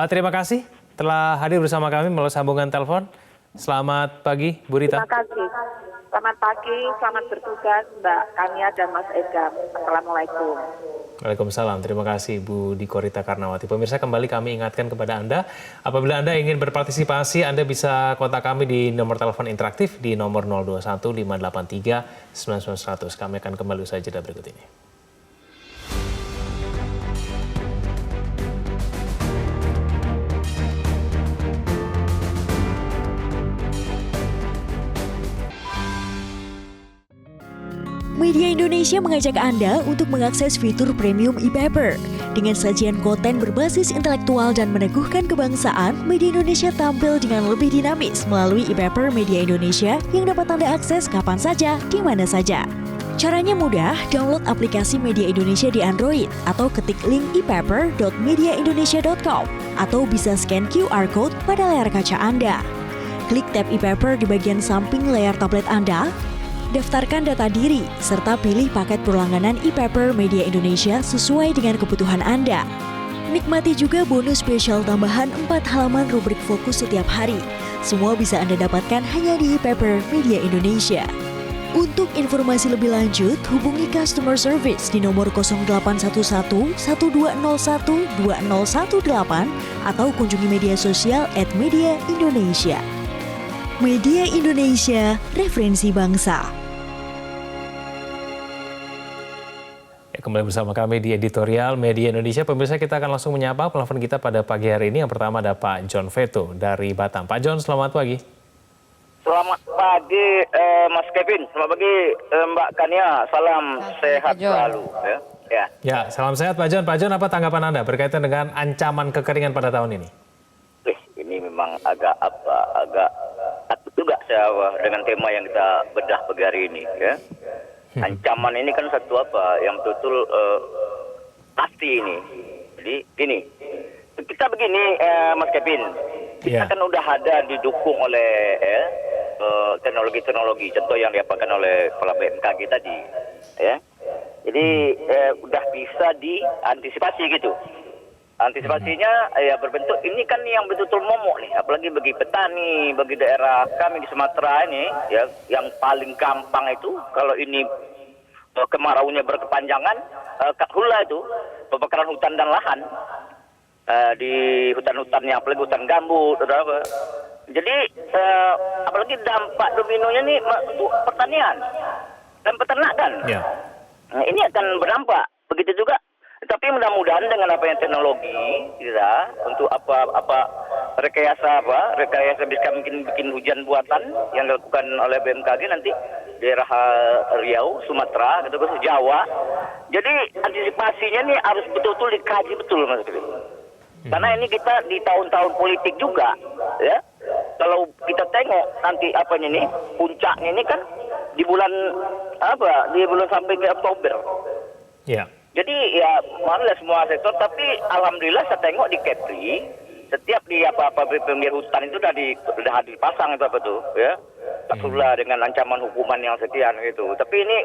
S1: terima kasih telah hadir bersama kami melalui sambungan telepon. Selamat pagi, Bu Rita.
S4: Terima kasih. Selamat pagi, selamat bertugas Mbak Kania dan Mas Edam. Assalamualaikum.
S1: Waalaikumsalam. Terima kasih Bu Diko Rita Karnawati. Pemirsa, kembali kami ingatkan kepada Anda, apabila Anda ingin berpartisipasi, Anda bisa kontak kami di nomor telepon interaktif di nomor 021 583 99100. Kami akan kembali usai jeda berikut ini.
S5: Media Indonesia mengajak Anda untuk mengakses fitur premium e-paper. Dengan sajian konten berbasis intelektual dan meneguhkan kebangsaan, Media Indonesia tampil dengan lebih dinamis melalui e-paper Media Indonesia yang dapat Anda akses kapan saja, di mana saja. Caranya mudah, download aplikasi Media Indonesia di Android atau ketik link e-paper.mediaindonesia.com atau bisa scan QR Code pada layar kaca Anda. Klik tab e-paper di bagian samping layar tablet Anda, daftarkan data diri, serta pilih paket berlangganan e-paper Media Indonesia sesuai dengan kebutuhan Anda. Nikmati juga bonus spesial tambahan 4 halaman rubrik fokus setiap hari. Semua bisa Anda dapatkan hanya di e-paper Media Indonesia. Untuk informasi lebih lanjut, hubungi customer service di nomor 0811 1201 2018 atau kunjungi media sosial @Media Indonesia. Media Indonesia, referensi bangsa.
S1: Kembali bersama kami di editorial Media Indonesia. Pemirsa, kita akan langsung menyapa penelpon kita pada pagi hari ini. Yang pertama ada Pak John Veto dari Batam. Pak John, selamat pagi.
S6: Selamat pagi Mas Kevin, selamat pagi Mbak Kania, salam sehat selalu.
S1: Ya, salam sehat Pak John. Pak John, apa tanggapan Anda berkaitan dengan ancaman kekeringan pada tahun ini?
S6: Ini memang agak takut juga saya dengan tema yang kita bedah pagi hari ini. Ya. Ancaman ini kan satu yang betul pasti ini. Jadi gini, kita begini Mas Kevin, kita kan udah ada didukung oleh teknologi-teknologi, contoh yang diapakan oleh kepala BMKG tadi, ya. Jadi udah bisa diantisipasi gitu. Antisipasinya ya berbentuk ini kan yang betul-betul momok nih, apalagi bagi petani, bagi daerah kami di Sumatera ini, ya, yang paling gampang itu kalau ini kemaraunya berkepanjangan, hula itu pembakaran hutan dan lahan di hutan-hutannya, apalagi hutan gambut atau apa. Jadi apalagi dampak dominonya nih untuk pertanian dan peternakan.
S1: Ya.
S6: Nah, ini akan berdampak. Begitu juga. Tapi mudah-mudahan dengan apa yang teknologi, ya, untuk apa rekayasa bisa bikin hujan buatan yang dilakukan oleh BMKG nanti daerah Riau, Sumatera, gitu, Jawa. Jadi antisipasinya nih harus betul-betul dikaji betul, Mas. Karena ini kita di tahun-tahun politik juga, ya. Kalau kita tengok nanti apanya nih, puncaknya ini kan di bulan sampai ke Oktober.
S1: Ya.
S6: Jadi ya mana semua sektor, tapi alhamdulillah saya tengok di Kepri setiap di pinggir hutan itu sudah dipasang itu apa tuh, ya. Takutlah dengan ancaman hukuman yang sekian gitu. Tapi ini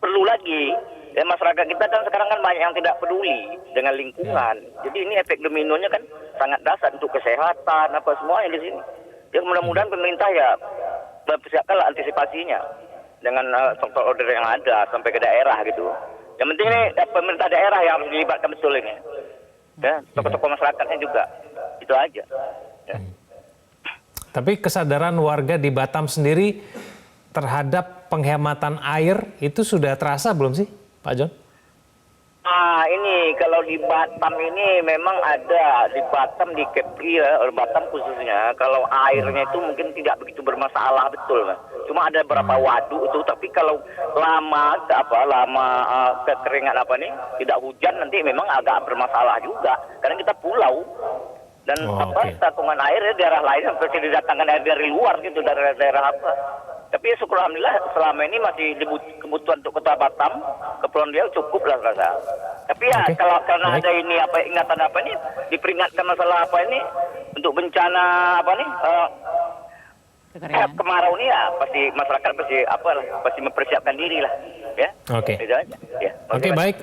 S6: perlu lagi. Ya, masyarakat kita kan sekarang kan banyak yang tidak peduli dengan lingkungan. Jadi ini efek dominonya kan sangat dahsyat untuk kesehatan apa semuanya di sini. Ya mudah-mudahan pemerintah ya persiapkanlah antisipasinya dengan struktur order yang ada sampai ke daerah gitu. Yang penting ini pemerintah daerah yang harus dilibatkan betul ini. Ya, tokoh-tokoh masyarakatnya juga. Itu aja. Ya.
S1: Tapi kesadaran warga di Batam sendiri terhadap penghematan air itu sudah terasa belum sih, Pak John?
S6: Ini kalau di Batam ini memang ada di Batam, di Kepri ya, Batam khususnya. Kalau airnya itu mungkin tidak begitu bermasalah betul, Mas. Cuma ada beberapa waduk itu, tapi kalau lama kekeringan tidak hujan nanti memang agak bermasalah juga. Karena kita pulau dan tatungan air ya, daerah lain seperti didatangkan air dari luar gitu, dari daerah apa. Tapi syukur alhamdulillah selama ini masih kebutuhan untuk Kota Batam, Kepulauan Riau cukup lah rasa. Tapi ya karena ada ini ingatan ini diperingatkan masalah untuk bencana kemarau ini ya pasti masyarakat pasti mempersiapkan diri lah, ya.
S1: Oke.
S6: Ya.
S1: Oke, baik.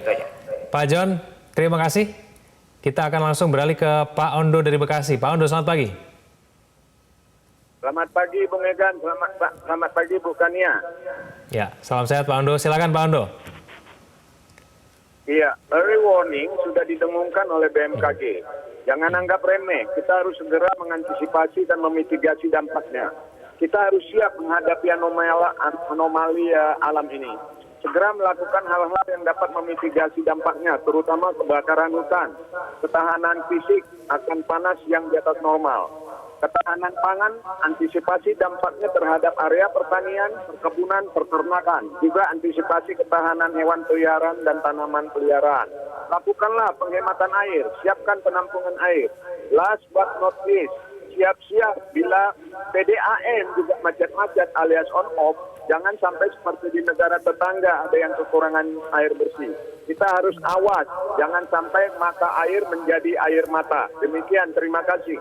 S1: Pak John, terima kasih. Kita akan langsung beralih ke Pak Ondo dari Bekasi. Pak Ondo, selamat pagi.
S7: Selamat pagi Bung Egan, selamat pagi Bu Kania.
S1: Ya, salam sehat Pak Ondo. Silakan Pak Ondo.
S7: Iya, early warning sudah didengungkan oleh BMKG. Jangan anggap remeh, kita harus segera mengantisipasi dan memitigasi dampaknya. Kita harus siap menghadapi anomali alam ini. Segera melakukan hal-hal yang dapat memitigasi dampaknya, terutama kebakaran hutan, ketahanan fisik akan panas yang di atas normal. Ketahanan pangan, antisipasi dampaknya terhadap area pertanian, perkebunan, peternakan. Juga antisipasi ketahanan hewan peliharaan dan tanaman peliharaan. Lakukanlah penghematan air, siapkan penampungan air. Last but not least, siap-siap bila PDAM juga macet-macet alias on-off. Jangan sampai seperti di negara tetangga ada yang kekurangan air bersih. Kita harus awas, jangan sampai mata air menjadi air mata. Demikian, terima kasih.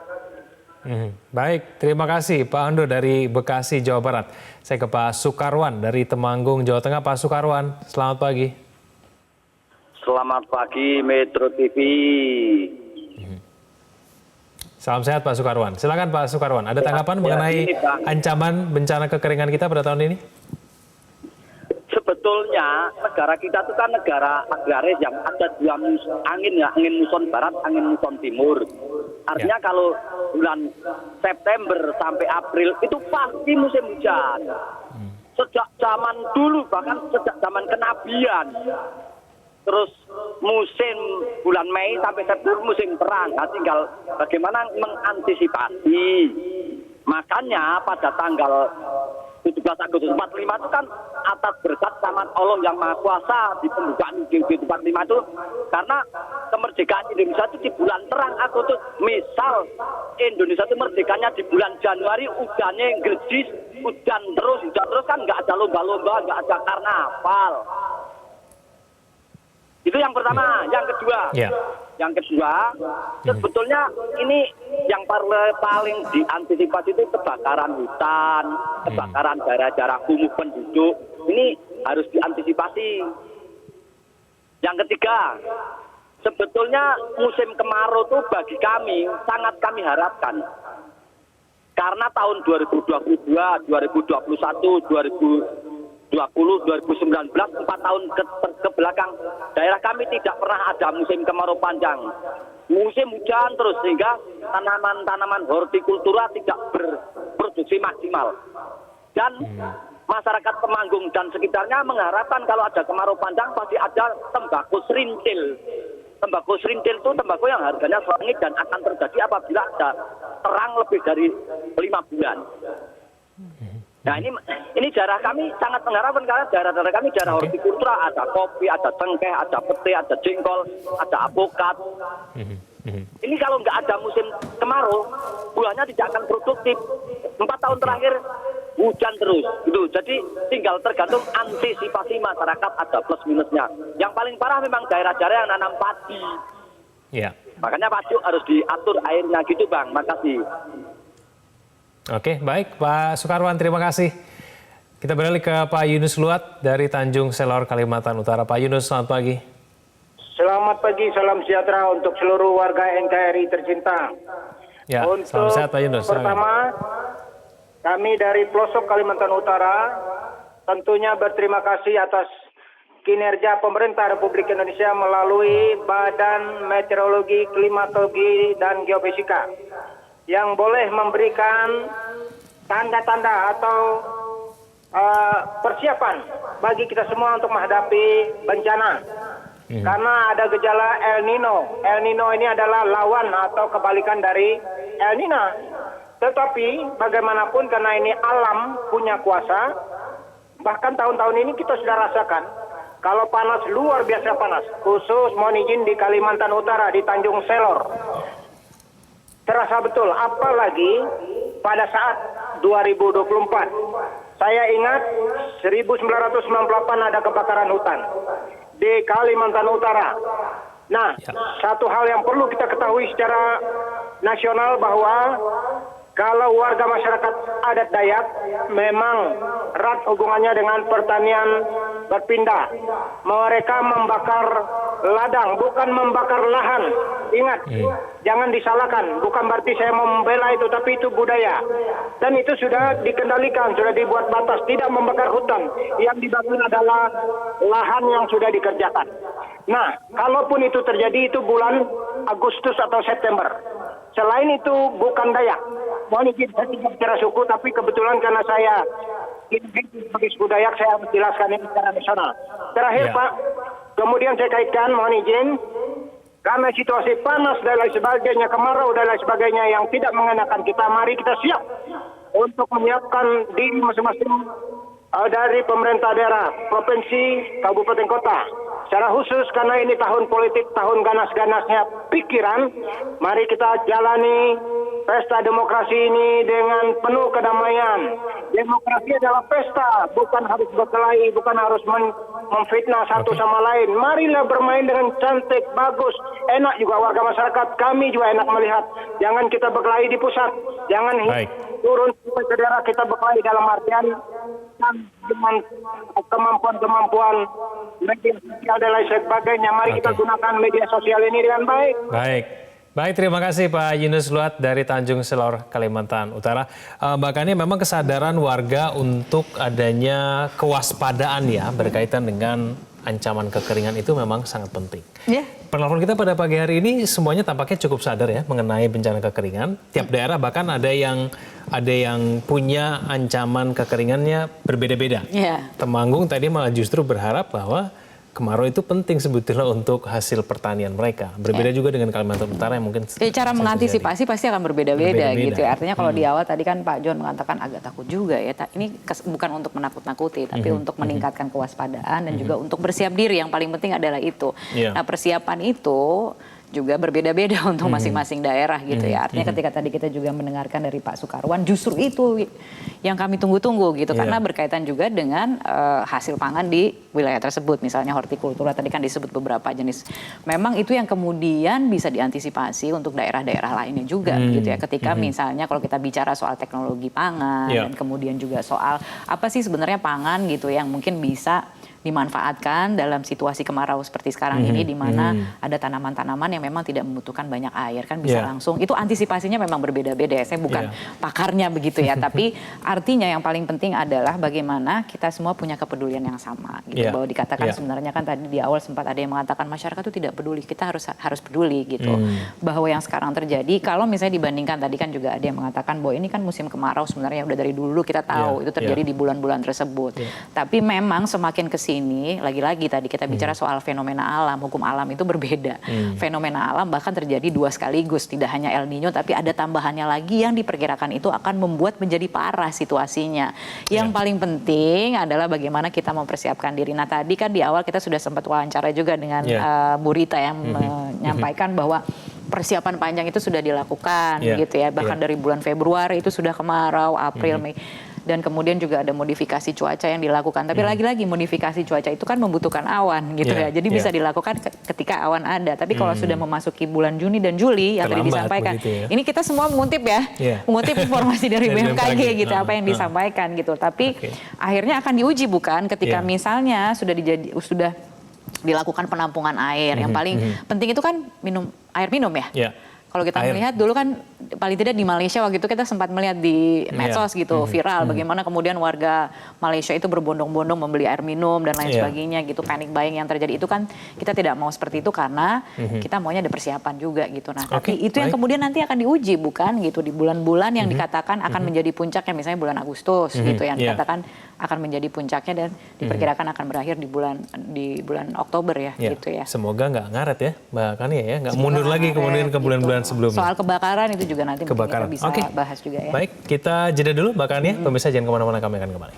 S1: Baik, terima kasih Pak Ondo dari Bekasi, Jawa Barat. Saya ke Pak Sukarwan dari Temanggung, Jawa Tengah. Pak Sukarwan, selamat pagi.
S8: Selamat pagi Metro TV.
S1: Salam sehat Pak Sukarwan. Silakan Pak Sukarwan, ada tanggapan mengenai ancaman bencana kekeringan kita pada tahun ini?
S8: Sebetulnya negara kita itu kan negara agraris yang ada dua angin ya, angin muson barat, angin muson timur. Artinya kalau bulan September sampai April itu pasti musim hujan. Sejak zaman dulu, bahkan sejak zaman kenabian. Terus musim bulan Mei sampai September musim perang. Nah, tinggal bagaimana mengantisipasi. Makanya pada tanggal 17 Agustus 45 itu kan atas berkat tangan Allah yang Maha Kuasa di pembukaan G45 itu, karena kemerdekaan Indonesia itu di bulan terang Agustus. Misal Indonesia itu merdekanya di bulan Januari, hujannya gerjis, hujan terus kan nggak ada lomba-lomba, nggak ada karnaval. Itu yang pertama. Yang kedua, sebetulnya ini yang paling diantisipasi itu kebakaran hutan, kebakaran daerah-daerah kumuh penduduk. Ini harus diantisipasi. Yang ketiga, sebetulnya musim kemarau itu bagi kami sangat kami harapkan. Karena tahun 2022, 2021, 2019, 4 tahun ke belakang, daerah kami tidak pernah ada musim kemarau panjang. Musim hujan terus, sehingga tanaman-tanaman hortikultura tidak berproduksi maksimal. Dan masyarakat Temanggung dan sekitarnya mengharapkan kalau ada kemarau panjang pasti ada tembakau serintil. Tembakau serintil itu tembakau yang harganya selangit dan akan terjadi apabila ada terang lebih dari 5 bulan. Nah ini daerah kami sangat mengharapkan karena daerah-daerah kami daerah hortikultura, ada kopi, ada cengkeh, ada pete, ada jengkol, ada apokat. Ini kalau nggak ada musim kemarau, buahnya tidak akan produktif. 4 tahun terakhir hujan terus, gitu. Jadi tinggal tergantung antisipasi masyarakat, ada plus minusnya. Yang paling parah memang daerah-daerah yang nanam padi.
S1: Ya.
S8: Makanya padi harus diatur airnya gitu, Bang. Makasih.
S1: Oke, baik Pak Sukarwan, terima kasih. Kita beralih ke Pak Yunus Luat dari Tanjung Selor, Kalimantan Utara. Pak Yunus, selamat pagi.
S9: Selamat pagi, salam sejahtera untuk seluruh warga NKRI tercinta.
S1: Ya,
S9: untuk
S1: salam sehat Pak Yunus.
S9: Pertama, kami dari pelosok Kalimantan Utara tentunya berterima kasih atas kinerja pemerintah Republik Indonesia melalui Badan Meteorologi, Klimatologi, dan Geofisika yang boleh memberikan tanda-tanda atau persiapan bagi kita semua untuk menghadapi bencana. Karena ada gejala El Nino. El Nino ini adalah lawan atau kebalikan dari El Nino. Tetapi bagaimanapun karena ini alam punya kuasa, bahkan tahun-tahun ini kita sudah rasakan kalau panas luar biasa panas, khusus mohon izin di Kalimantan Utara di Tanjung Selor. Terasa betul, apalagi pada saat 2024. Saya ingat 1998 ada kebakaran hutan di Kalimantan Utara. Nah, satu hal yang perlu kita ketahui secara nasional bahwa kalau warga masyarakat adat Dayak memang erat hubungannya dengan pertanian berpindah. Mereka membakar ladang, bukan membakar lahan. Ingat, jangan disalahkan. Bukan berarti saya membela itu, tapi itu budaya. Dan itu sudah dikendalikan, sudah dibuat batas. Tidak membakar hutan. Yang dibakar adalah lahan yang sudah dikerjakan. Nah, kalaupun itu terjadi, itu bulan Agustus atau September. Selain itu bukan Dayak. Mohon izin, saya tidak bicara suku, tapi kebetulan karena saya sebagai suku Dayak, saya harus jelaskan ini secara nasional. Terakhir Pak, kemudian saya kaitkan, mohon izin, karena situasi panas dan lain sebagainya, kemarau dan lain sebagainya yang tidak mengenakan kita, mari kita siap untuk menyiapkan diri masing-masing dari pemerintah daerah, provinsi, kabupaten, kota. Secara khusus karena ini tahun politik, tahun ganas-ganasnya pikiran, mari kita jalani pesta demokrasi ini dengan penuh kedamaian. Demokrasi adalah pesta, bukan harus berkelahi, bukan harus memfitnah satu sama lain. Marilah bermain dengan cantik, bagus, enak juga warga masyarakat. Kami juga enak melihat. Jangan kita berkelahi di pusat, jangan turun ke daerah kita berkelahi dalam artian dengan kemampuan-kemampuan media sosial dan lain sebagainya. Mari kita gunakan media sosial ini dengan baik.
S1: Baik, terima kasih Pak Yunus Luat dari Tanjung Selor, Kalimantan Utara. Mbak Kania, memang kesadaran warga untuk adanya kewaspadaan ya berkaitan dengan ancaman kekeringan itu memang sangat penting. Penelpon kita pada pagi hari ini semuanya tampaknya cukup sadar ya mengenai bencana kekeringan. Tiap daerah bahkan ada yang punya ancaman kekeringannya berbeda-beda. Temanggung tadi malah justru berharap bahwa kemarau itu penting sebetulnya untuk hasil pertanian mereka. Berbeda juga dengan Kalimantan Utara yang mungkin
S2: cara mengantisipasi pasti akan berbeda-beda gitu ya. Artinya kalau di awal tadi kan Pak John mengatakan agak takut juga ya. Ini bukan untuk menakut-nakuti, tapi untuk meningkatkan kewaspadaan dan juga untuk bersiap diri. Yang paling penting adalah itu. Nah, persiapan itu juga berbeda-beda untuk masing-masing daerah gitu ya. Artinya ketika tadi kita juga mendengarkan dari Pak Sukarwan, justru itu yang kami tunggu-tunggu gitu. Karena berkaitan juga dengan hasil pangan di wilayah tersebut. Misalnya hortikultura tadi kan disebut beberapa jenis. Memang itu yang kemudian bisa diantisipasi untuk daerah-daerah lainnya juga gitu ya. Ketika misalnya kalau kita bicara soal teknologi pangan dan kemudian juga soal apa sih sebenarnya pangan gitu yang mungkin bisa dimanfaatkan dalam situasi kemarau seperti sekarang ini, di mana ada tanaman-tanaman yang memang tidak membutuhkan banyak air, kan bisa langsung. Itu antisipasinya memang berbeda-beda ya. Saya bukan pakarnya begitu ya, tapi artinya yang paling penting adalah bagaimana kita semua punya kepedulian yang sama gitu. Bahwa dikatakan sebenarnya kan tadi di awal sempat ada yang mengatakan masyarakat itu tidak peduli, kita harus peduli gitu. Bahwa yang sekarang terjadi, kalau misalnya dibandingkan tadi kan juga ada yang mengatakan bahwa ini kan musim kemarau sebenarnya udah dari dulu kita tahu itu terjadi di bulan-bulan tersebut. Tapi memang semakin kesini, lagi-lagi tadi kita bicara soal fenomena alam, hukum alam itu berbeda. Fenomena alam bahkan terjadi dua sekaligus, tidak hanya El Nino tapi ada tambahannya lagi yang diperkirakan itu akan membuat menjadi parah situasinya. Yang paling penting adalah bagaimana kita mempersiapkan diri. Nah tadi kan di awal kita sudah sempat wawancara juga dengan Bu Rita yang menyampaikan bahwa persiapan panjang itu sudah dilakukan gitu ya, bahkan dari bulan Februari itu sudah kemarau, April, Mei. Dan kemudian juga ada modifikasi cuaca yang dilakukan. Tapi lagi-lagi modifikasi cuaca itu kan membutuhkan awan gitu ya. Jadi bisa dilakukan ketika awan ada. Tapi kalau sudah memasuki bulan Juni dan Juli yang tadi disampaikan, ini kita semua mengutip mengutip informasi dari BMKG gitu, apa yang disampaikan gitu. Tapi akhirnya akan diuji bukan ketika misalnya sudah dilakukan penampungan air. Yang paling penting itu kan air minum ya. Kalau kita melihat dulu kan paling tidak di Malaysia waktu itu kita sempat melihat di medsos gitu viral bagaimana kemudian warga Malaysia itu berbondong-bondong membeli air minum dan lain sebagainya gitu, panic buying yang terjadi itu kan kita tidak mau seperti itu karena kita maunya ada persiapan juga gitu. Nah tapi itu yang kemudian nanti akan diuji bukan gitu di bulan-bulan yang dikatakan akan menjadi puncaknya, misalnya bulan Agustus gitu yang dikatakan akan menjadi puncaknya dan diperkirakan akan berakhir di bulan Oktober ya gitu ya.
S1: Semoga nggak ngaret ya Mbak Kania ya, nggak mundur lagi kemudian ke bulan-bulan sebelumnya.
S2: Soal kebakaran itu juga nanti kita bisa bahas juga ya.
S1: Baik, kita jeda dulu Mbak Kania. Pemirsa jangan kemana-mana, kami akan kembali.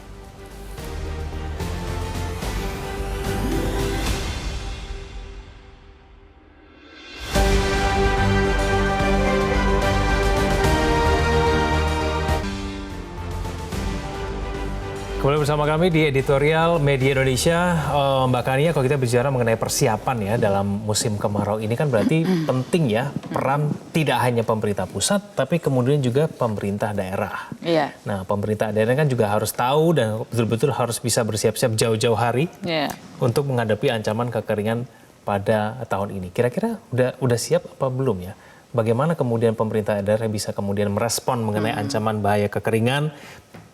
S1: Kembali bersama kami di editorial Media Indonesia. Mbak Kania, kalau kita bicara mengenai persiapan ya dalam musim kemarau ini kan berarti penting ya peran tidak hanya pemerintah pusat tapi kemudian juga pemerintah daerah. Nah pemerintah daerah kan juga harus tahu dan betul-betul harus bisa bersiap-siap jauh-jauh hari untuk menghadapi ancaman kekeringan pada tahun ini. Kira-kira udah siap apa belum ya? Bagaimana kemudian pemerintah daerah bisa kemudian merespon mengenai ancaman bahaya kekeringan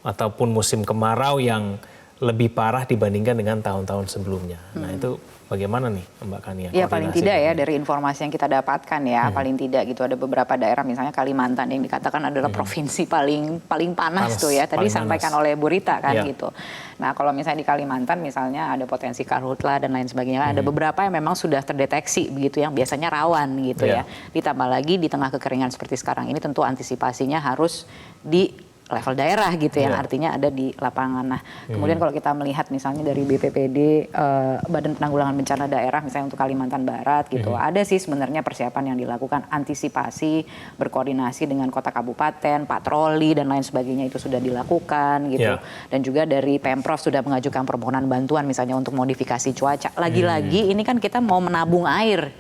S1: ataupun musim kemarau yang lebih parah dibandingkan dengan tahun-tahun sebelumnya. Nah itu bagaimana nih Mbak Kania?
S2: Ya paling tidak ya dari informasi yang kita dapatkan ya paling tidak gitu ada beberapa daerah misalnya Kalimantan yang dikatakan adalah provinsi paling panas tuh ya. Tadi disampaikan oleh Bu Rita kan gitu. Nah kalau misalnya di Kalimantan misalnya ada potensi karhutla dan lain sebagainya. Ada beberapa yang memang sudah terdeteksi begitu yang biasanya rawan gitu ya. Ditambah lagi di tengah kekeringan seperti sekarang ini tentu antisipasinya harus di level daerah gitu yang artinya ada di lapangan. Nah, kemudian kalau kita melihat misalnya dari BPPD, Badan Penanggulangan Bencana Daerah misalnya untuk Kalimantan Barat gitu, ada sih sebenarnya persiapan yang dilakukan, antisipasi, berkoordinasi dengan kota kabupaten, patroli dan lain sebagainya itu sudah dilakukan gitu. Dan juga dari Pemprov sudah mengajukan permohonan bantuan misalnya untuk modifikasi cuaca. Lagi-lagi ini kan kita mau menabung air.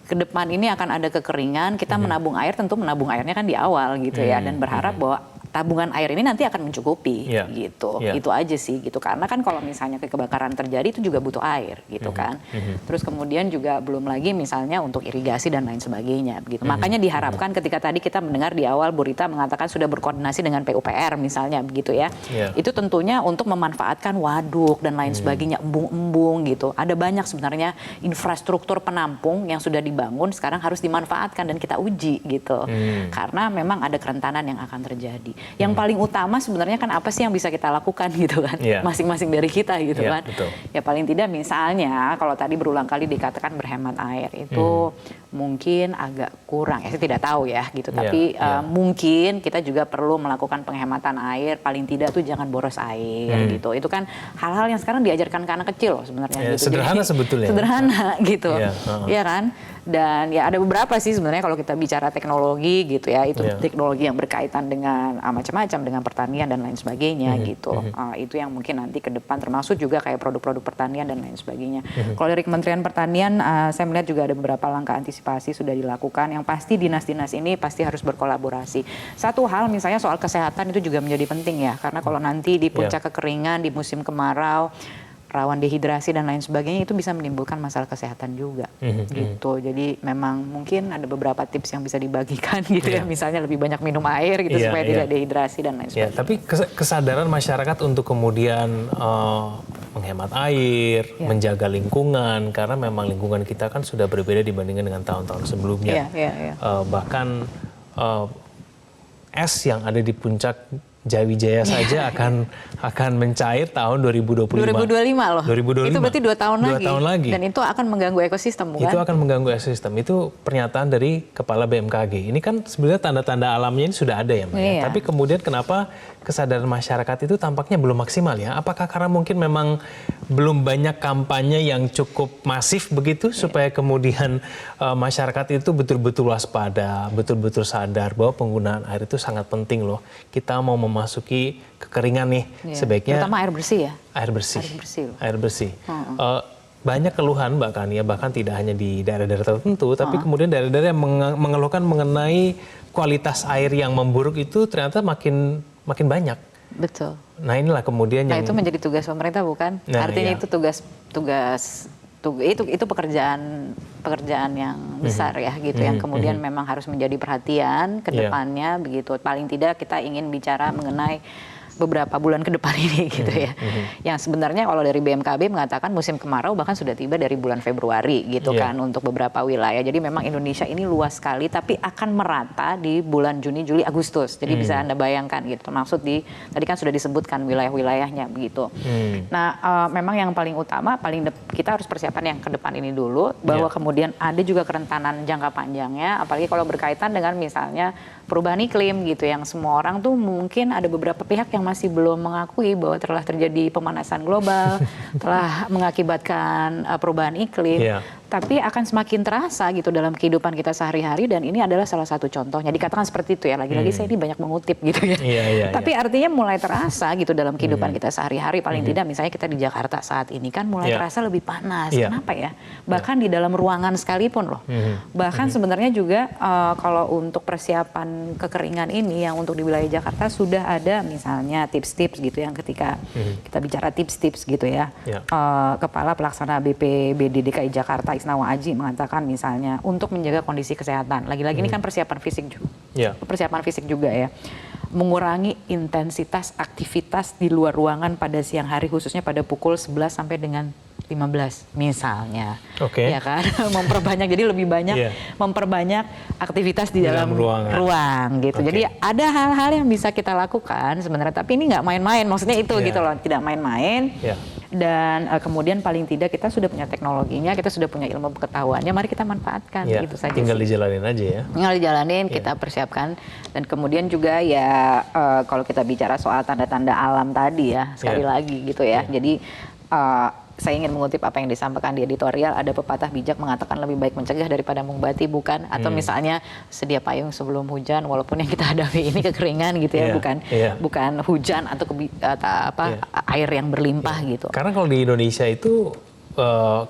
S2: Ke depan ini akan ada kekeringan, kita menabung air, tentu menabung airnya kan di awal gitu ya, dan berharap bahwa tabungan air ini nanti akan mencukupi gitu. Itu aja sih gitu. Karena kan kalau misalnya kebakaran terjadi itu juga butuh air gitu kan. Terus kemudian juga belum lagi misalnya untuk irigasi dan lain sebagainya gitu. Makanya diharapkan ketika tadi kita mendengar di awal Bu Rita mengatakan sudah berkoordinasi dengan PUPR misalnya begitu ya. Itu tentunya untuk memanfaatkan waduk dan lain sebagainya, embung-embung gitu. Ada banyak sebenarnya infrastruktur penampung yang sudah dibangun sekarang harus dimanfaatkan dan kita uji gitu. Karena memang ada kerentanan yang akan terjadi. Yang paling utama sebenarnya kan apa sih yang bisa kita lakukan gitu kan, masing-masing dari kita gitu kan. Ya paling tidak misalnya kalau tadi berulang kali dikatakan berhemat air itu mungkin agak kurang, ya saya tidak tahu ya gitu. Tapi mungkin kita juga perlu melakukan penghematan air, paling tidak tuh jangan boros air gitu. Itu kan hal-hal yang sekarang diajarkan ke anak kecil loh sebenarnya. Gitu.
S1: Sederhana sebetulnya.
S2: Sederhana gitu, ya kan. Dan ya ada beberapa sih sebenarnya kalau kita bicara teknologi gitu ya, itu teknologi yang berkaitan dengan macam-macam dengan pertanian dan lain sebagainya gitu. Itu yang mungkin nanti ke depan termasuk juga kayak produk-produk pertanian dan lain sebagainya. Kalau dari Kementerian Pertanian saya melihat juga ada beberapa langkah antisipasi sudah dilakukan. Yang pasti dinas-dinas ini pasti harus berkolaborasi. Satu hal misalnya soal kesehatan itu juga menjadi penting ya, karena kalau nanti di puncak kekeringan di musim kemarau rawan dehidrasi dan lain sebagainya, itu bisa menimbulkan masalah kesehatan juga gitu. Jadi memang mungkin ada beberapa tips yang bisa dibagikan gitu ya, misalnya lebih banyak minum air gitu supaya tidak dehidrasi dan lain sebagainya.
S1: Tapi kesadaran masyarakat untuk kemudian menghemat air, menjaga lingkungan, karena memang lingkungan kita kan sudah berbeda dibandingkan dengan tahun-tahun sebelumnya. Bahkan es yang ada di puncak Jayawijaya saja akan mencair tahun 2025.
S2: 2025 loh.
S1: 2025.
S2: Itu berarti 2 tahun lagi.
S1: 2 tahun lagi.
S2: Dan itu akan mengganggu ekosistem, bukan?
S1: Itu akan mengganggu ekosistem. Itu pernyataan dari Kepala BMKG. Ini kan sebenarnya tanda-tanda alamnya ini sudah ada ya, Mbak.
S2: Iya.
S1: Tapi kemudian kenapa kesadaran masyarakat itu tampaknya belum maksimal ya? Apakah karena mungkin memang belum banyak kampanye yang cukup masif begitu supaya kemudian masyarakat itu betul-betul waspada, betul-betul sadar bahwa penggunaan air itu sangat penting loh. Kita mau memasuki kekeringan nih, sebaiknya
S2: terutama air bersih ya.
S1: Air bersih.
S2: Air bersih.
S1: Air bersih. Banyak keluhan Mbak Kania, bahkan tidak hanya di daerah-daerah tertentu, tapi kemudian daerah-daerah yang mengeluhkan mengenai kualitas air yang memburuk itu ternyata makin banyak.
S2: Betul.
S1: Nah inilah kemudian yang
S2: itu menjadi tugas pemerintah, bukan?
S1: Nah,
S2: artinya itu itu pekerjaan yang besar ya gitu, yang kemudian memang harus menjadi perhatian ke depannya begitu. Paling tidak kita ingin bicara mengenai beberapa bulan ke depan ini gitu ya. Yang sebenarnya kalau dari BMKB mengatakan musim kemarau bahkan sudah tiba dari bulan Februari gitu kan untuk beberapa wilayah. Jadi memang Indonesia ini luas sekali, tapi akan merata di bulan Juni, Juli, Agustus. Jadi bisa Anda bayangkan gitu. Termasuk tadi kan sudah disebutkan wilayah-wilayahnya begitu. Nah, memang yang paling utama, kita harus persiapan yang ke depan ini dulu, bahwa kemudian ada juga kerentanan jangka panjangnya, apalagi kalau berkaitan dengan misalnya perubahan iklim gitu, yang semua orang tuh mungkin ada beberapa pihak yang masih belum mengakui bahwa telah terjadi pemanasan global, telah mengakibatkan perubahan iklim, tapi akan semakin terasa gitu dalam kehidupan kita sehari-hari, dan ini adalah salah satu contohnya. Dikatakan seperti itu ya, lagi-lagi saya ini banyak mengutip gitu ya. Tapi artinya mulai terasa gitu dalam kehidupan kita sehari-hari, paling tidak misalnya kita di Jakarta saat ini kan mulai terasa lebih panas. Kenapa ya? Bahkan di dalam ruangan sekalipun loh. Bahkan sebenarnya juga kalau untuk persiapan kekeringan ini yang untuk di wilayah Jakarta sudah ada misalnya tips-tips gitu, yang ketika kita bicara tips-tips gitu ya. Kepala Pelaksana BPBD DKI Jakarta Isnawa Aji mengatakan misalnya untuk menjaga kondisi kesehatan, lagi-lagi ini kan persiapan fisik juga, persiapan fisik juga ya, mengurangi intensitas aktivitas di luar ruangan pada siang hari, khususnya pada pukul 11 sampai dengan 15 misalnya, ya kan, memperbanyak, jadi lebih banyak memperbanyak aktivitas di dalam ruang gitu. Jadi ada hal-hal yang bisa kita lakukan sebenarnya, tapi ini nggak main-main, maksudnya itu gitu loh, tidak main-main. Dan kemudian paling tidak kita sudah punya teknologinya, kita sudah punya ilmu pengetahuannya, mari kita manfaatkan gitu saja.
S1: Tinggal dijalanin aja ya. Tinggal
S2: dijalanin, kita persiapkan, dan kemudian juga ya kalau kita bicara soal tanda-tanda alam tadi ya, sekali lagi gitu ya. Jadi saya ingin mengutip apa yang disampaikan di editorial, ada pepatah bijak mengatakan lebih baik mencegah daripada mengobati, bukan? Atau misalnya sedia payung sebelum hujan, walaupun yang kita hadapi ini kekeringan gitu ya, bukan hujan atau air yang berlimpah gitu.
S1: Karena kalau di Indonesia itu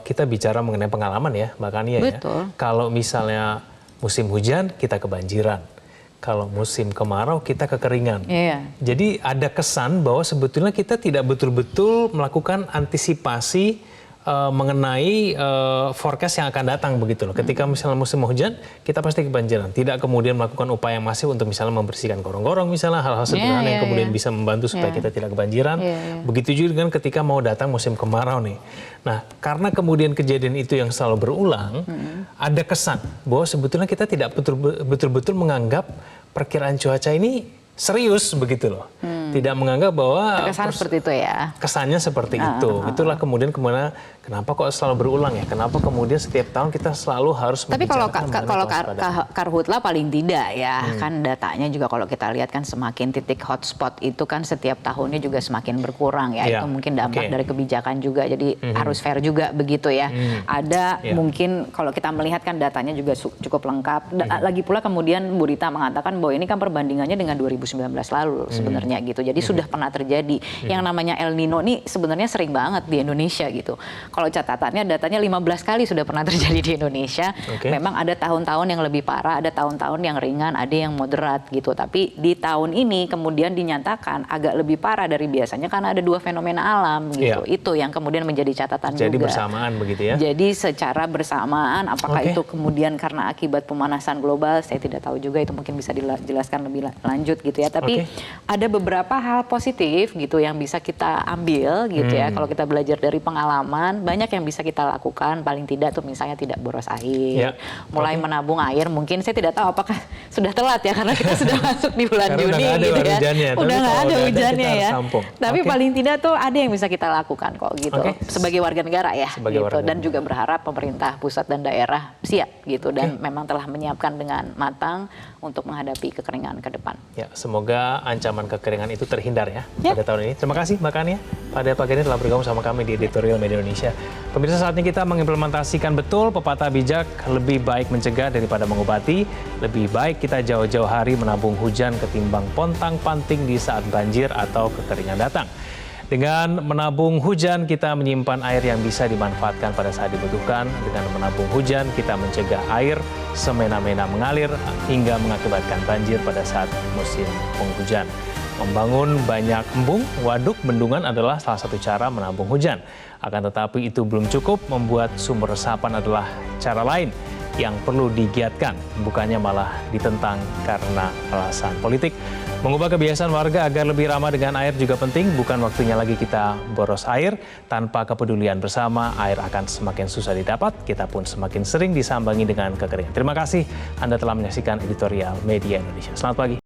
S1: kita bicara mengenai pengalaman ya, Mbak Kania ya. Kalau misalnya musim hujan kita kebanjiran. Kalau musim kemarau kita kekeringan. Jadi ada kesan bahwa sebetulnya kita tidak betul-betul melakukan antisipasi mengenai forecast yang akan datang begitu loh. Ketika misalnya musim hujan, kita pasti kebanjiran. Tidak kemudian melakukan upaya masif untuk misalnya membersihkan gorong-gorong, misalnya hal-hal sederhana yang kemudian bisa membantu supaya kita tidak kebanjiran. Begitu juga dengan ketika mau datang musim kemarau nih. Nah, karena kemudian kejadian itu yang selalu berulang, ada kesan bahwa sebetulnya kita tidak betul-betul menganggap perkiraan cuaca ini serius begitu loh. Tidak menganggap bahwa
S2: kesan seperti itu ya.
S1: Kesannya seperti itu. Itulah kemudian kenapa kok selalu berulang ya? Kenapa kemudian setiap tahun kita selalu harus membicarakan mengenai kewaspadaan?
S2: Tapi kalau Karhutla paling tidak ya, kan datanya juga kalau kita lihat kan semakin titik hotspot itu kan setiap tahunnya juga semakin berkurang ya. Itu mungkin dampak dari kebijakan juga. Jadi harus fair juga begitu ya. Ada mungkin kalau kita melihat kan datanya juga cukup lengkap. Lagi pula kemudian Bu Rita mengatakan bahwa ini kan perbandingannya dengan 2019 lalu sebenarnya gitu. Jadi sudah pernah terjadi. Yang namanya El Nino ini sebenarnya sering banget di Indonesia gitu. kalau catatannya datanya 15 kali sudah pernah terjadi di Indonesia. Memang ada tahun-tahun yang lebih parah, ada tahun-tahun yang ringan, ada yang moderat gitu. Tapi di tahun ini kemudian dinyatakan agak lebih parah dari biasanya karena ada 2 fenomena alam gitu. Itu yang kemudian menjadi catatan juga.
S1: Jadi bersamaan begitu ya?
S2: Jadi secara bersamaan, apakah itu kemudian karena akibat pemanasan global, saya tidak tahu juga, itu mungkin bisa dijelaskan lebih lanjut gitu ya. Tapi ada beberapa hal positif gitu yang bisa kita ambil gitu ya. Kalau kita belajar dari pengalaman, banyak yang bisa kita lakukan. Paling tidak tuh misalnya tidak boros air, mulai menabung air. Mungkin saya tidak tahu apakah sudah telat ya karena kita sudah masuk di bulan Juni gitu ya. Udah nggak ada hujannya ya. Tapi paling tidak tuh ada yang bisa kita lakukan kok gitu. Sebagai warga negara ya. Gitu. Dan juga berharap pemerintah pusat dan daerah siap gitu dan memang telah menyiapkan dengan matang untuk menghadapi kekeringan ke depan.
S1: Ya, semoga ancaman kekeringan itu terhindar ya pada tahun ini. Terima kasih Mbak Kania pada pagi ini telah bergabung sama kami di Editorial Media Indonesia. Pemirsa, saatnya kita mengimplementasikan betul pepatah bijak, lebih baik mencegah daripada mengobati. Lebih baik kita jauh-jauh hari menabung hujan ketimbang pontang-panting di saat banjir atau kekeringan datang. Dengan menabung hujan, kita menyimpan air yang bisa dimanfaatkan pada saat dibutuhkan. Dengan menabung hujan, kita mencegah air semena-mena mengalir hingga mengakibatkan banjir pada saat musim penghujan. Membangun banyak embung, waduk, bendungan adalah salah satu cara menabung hujan. Akan tetapi itu belum cukup, membuat sumber resapan adalah cara lain yang perlu digiatkan, bukannya malah ditentang karena alasan politik. Mengubah kebiasaan warga agar lebih ramah dengan air juga penting, bukan waktunya lagi kita boros air. Tanpa kepedulian bersama, air akan semakin susah didapat, kita pun semakin sering disambangi dengan kekeringan. Terima kasih Anda telah menyaksikan Editorial Media Indonesia. Selamat pagi.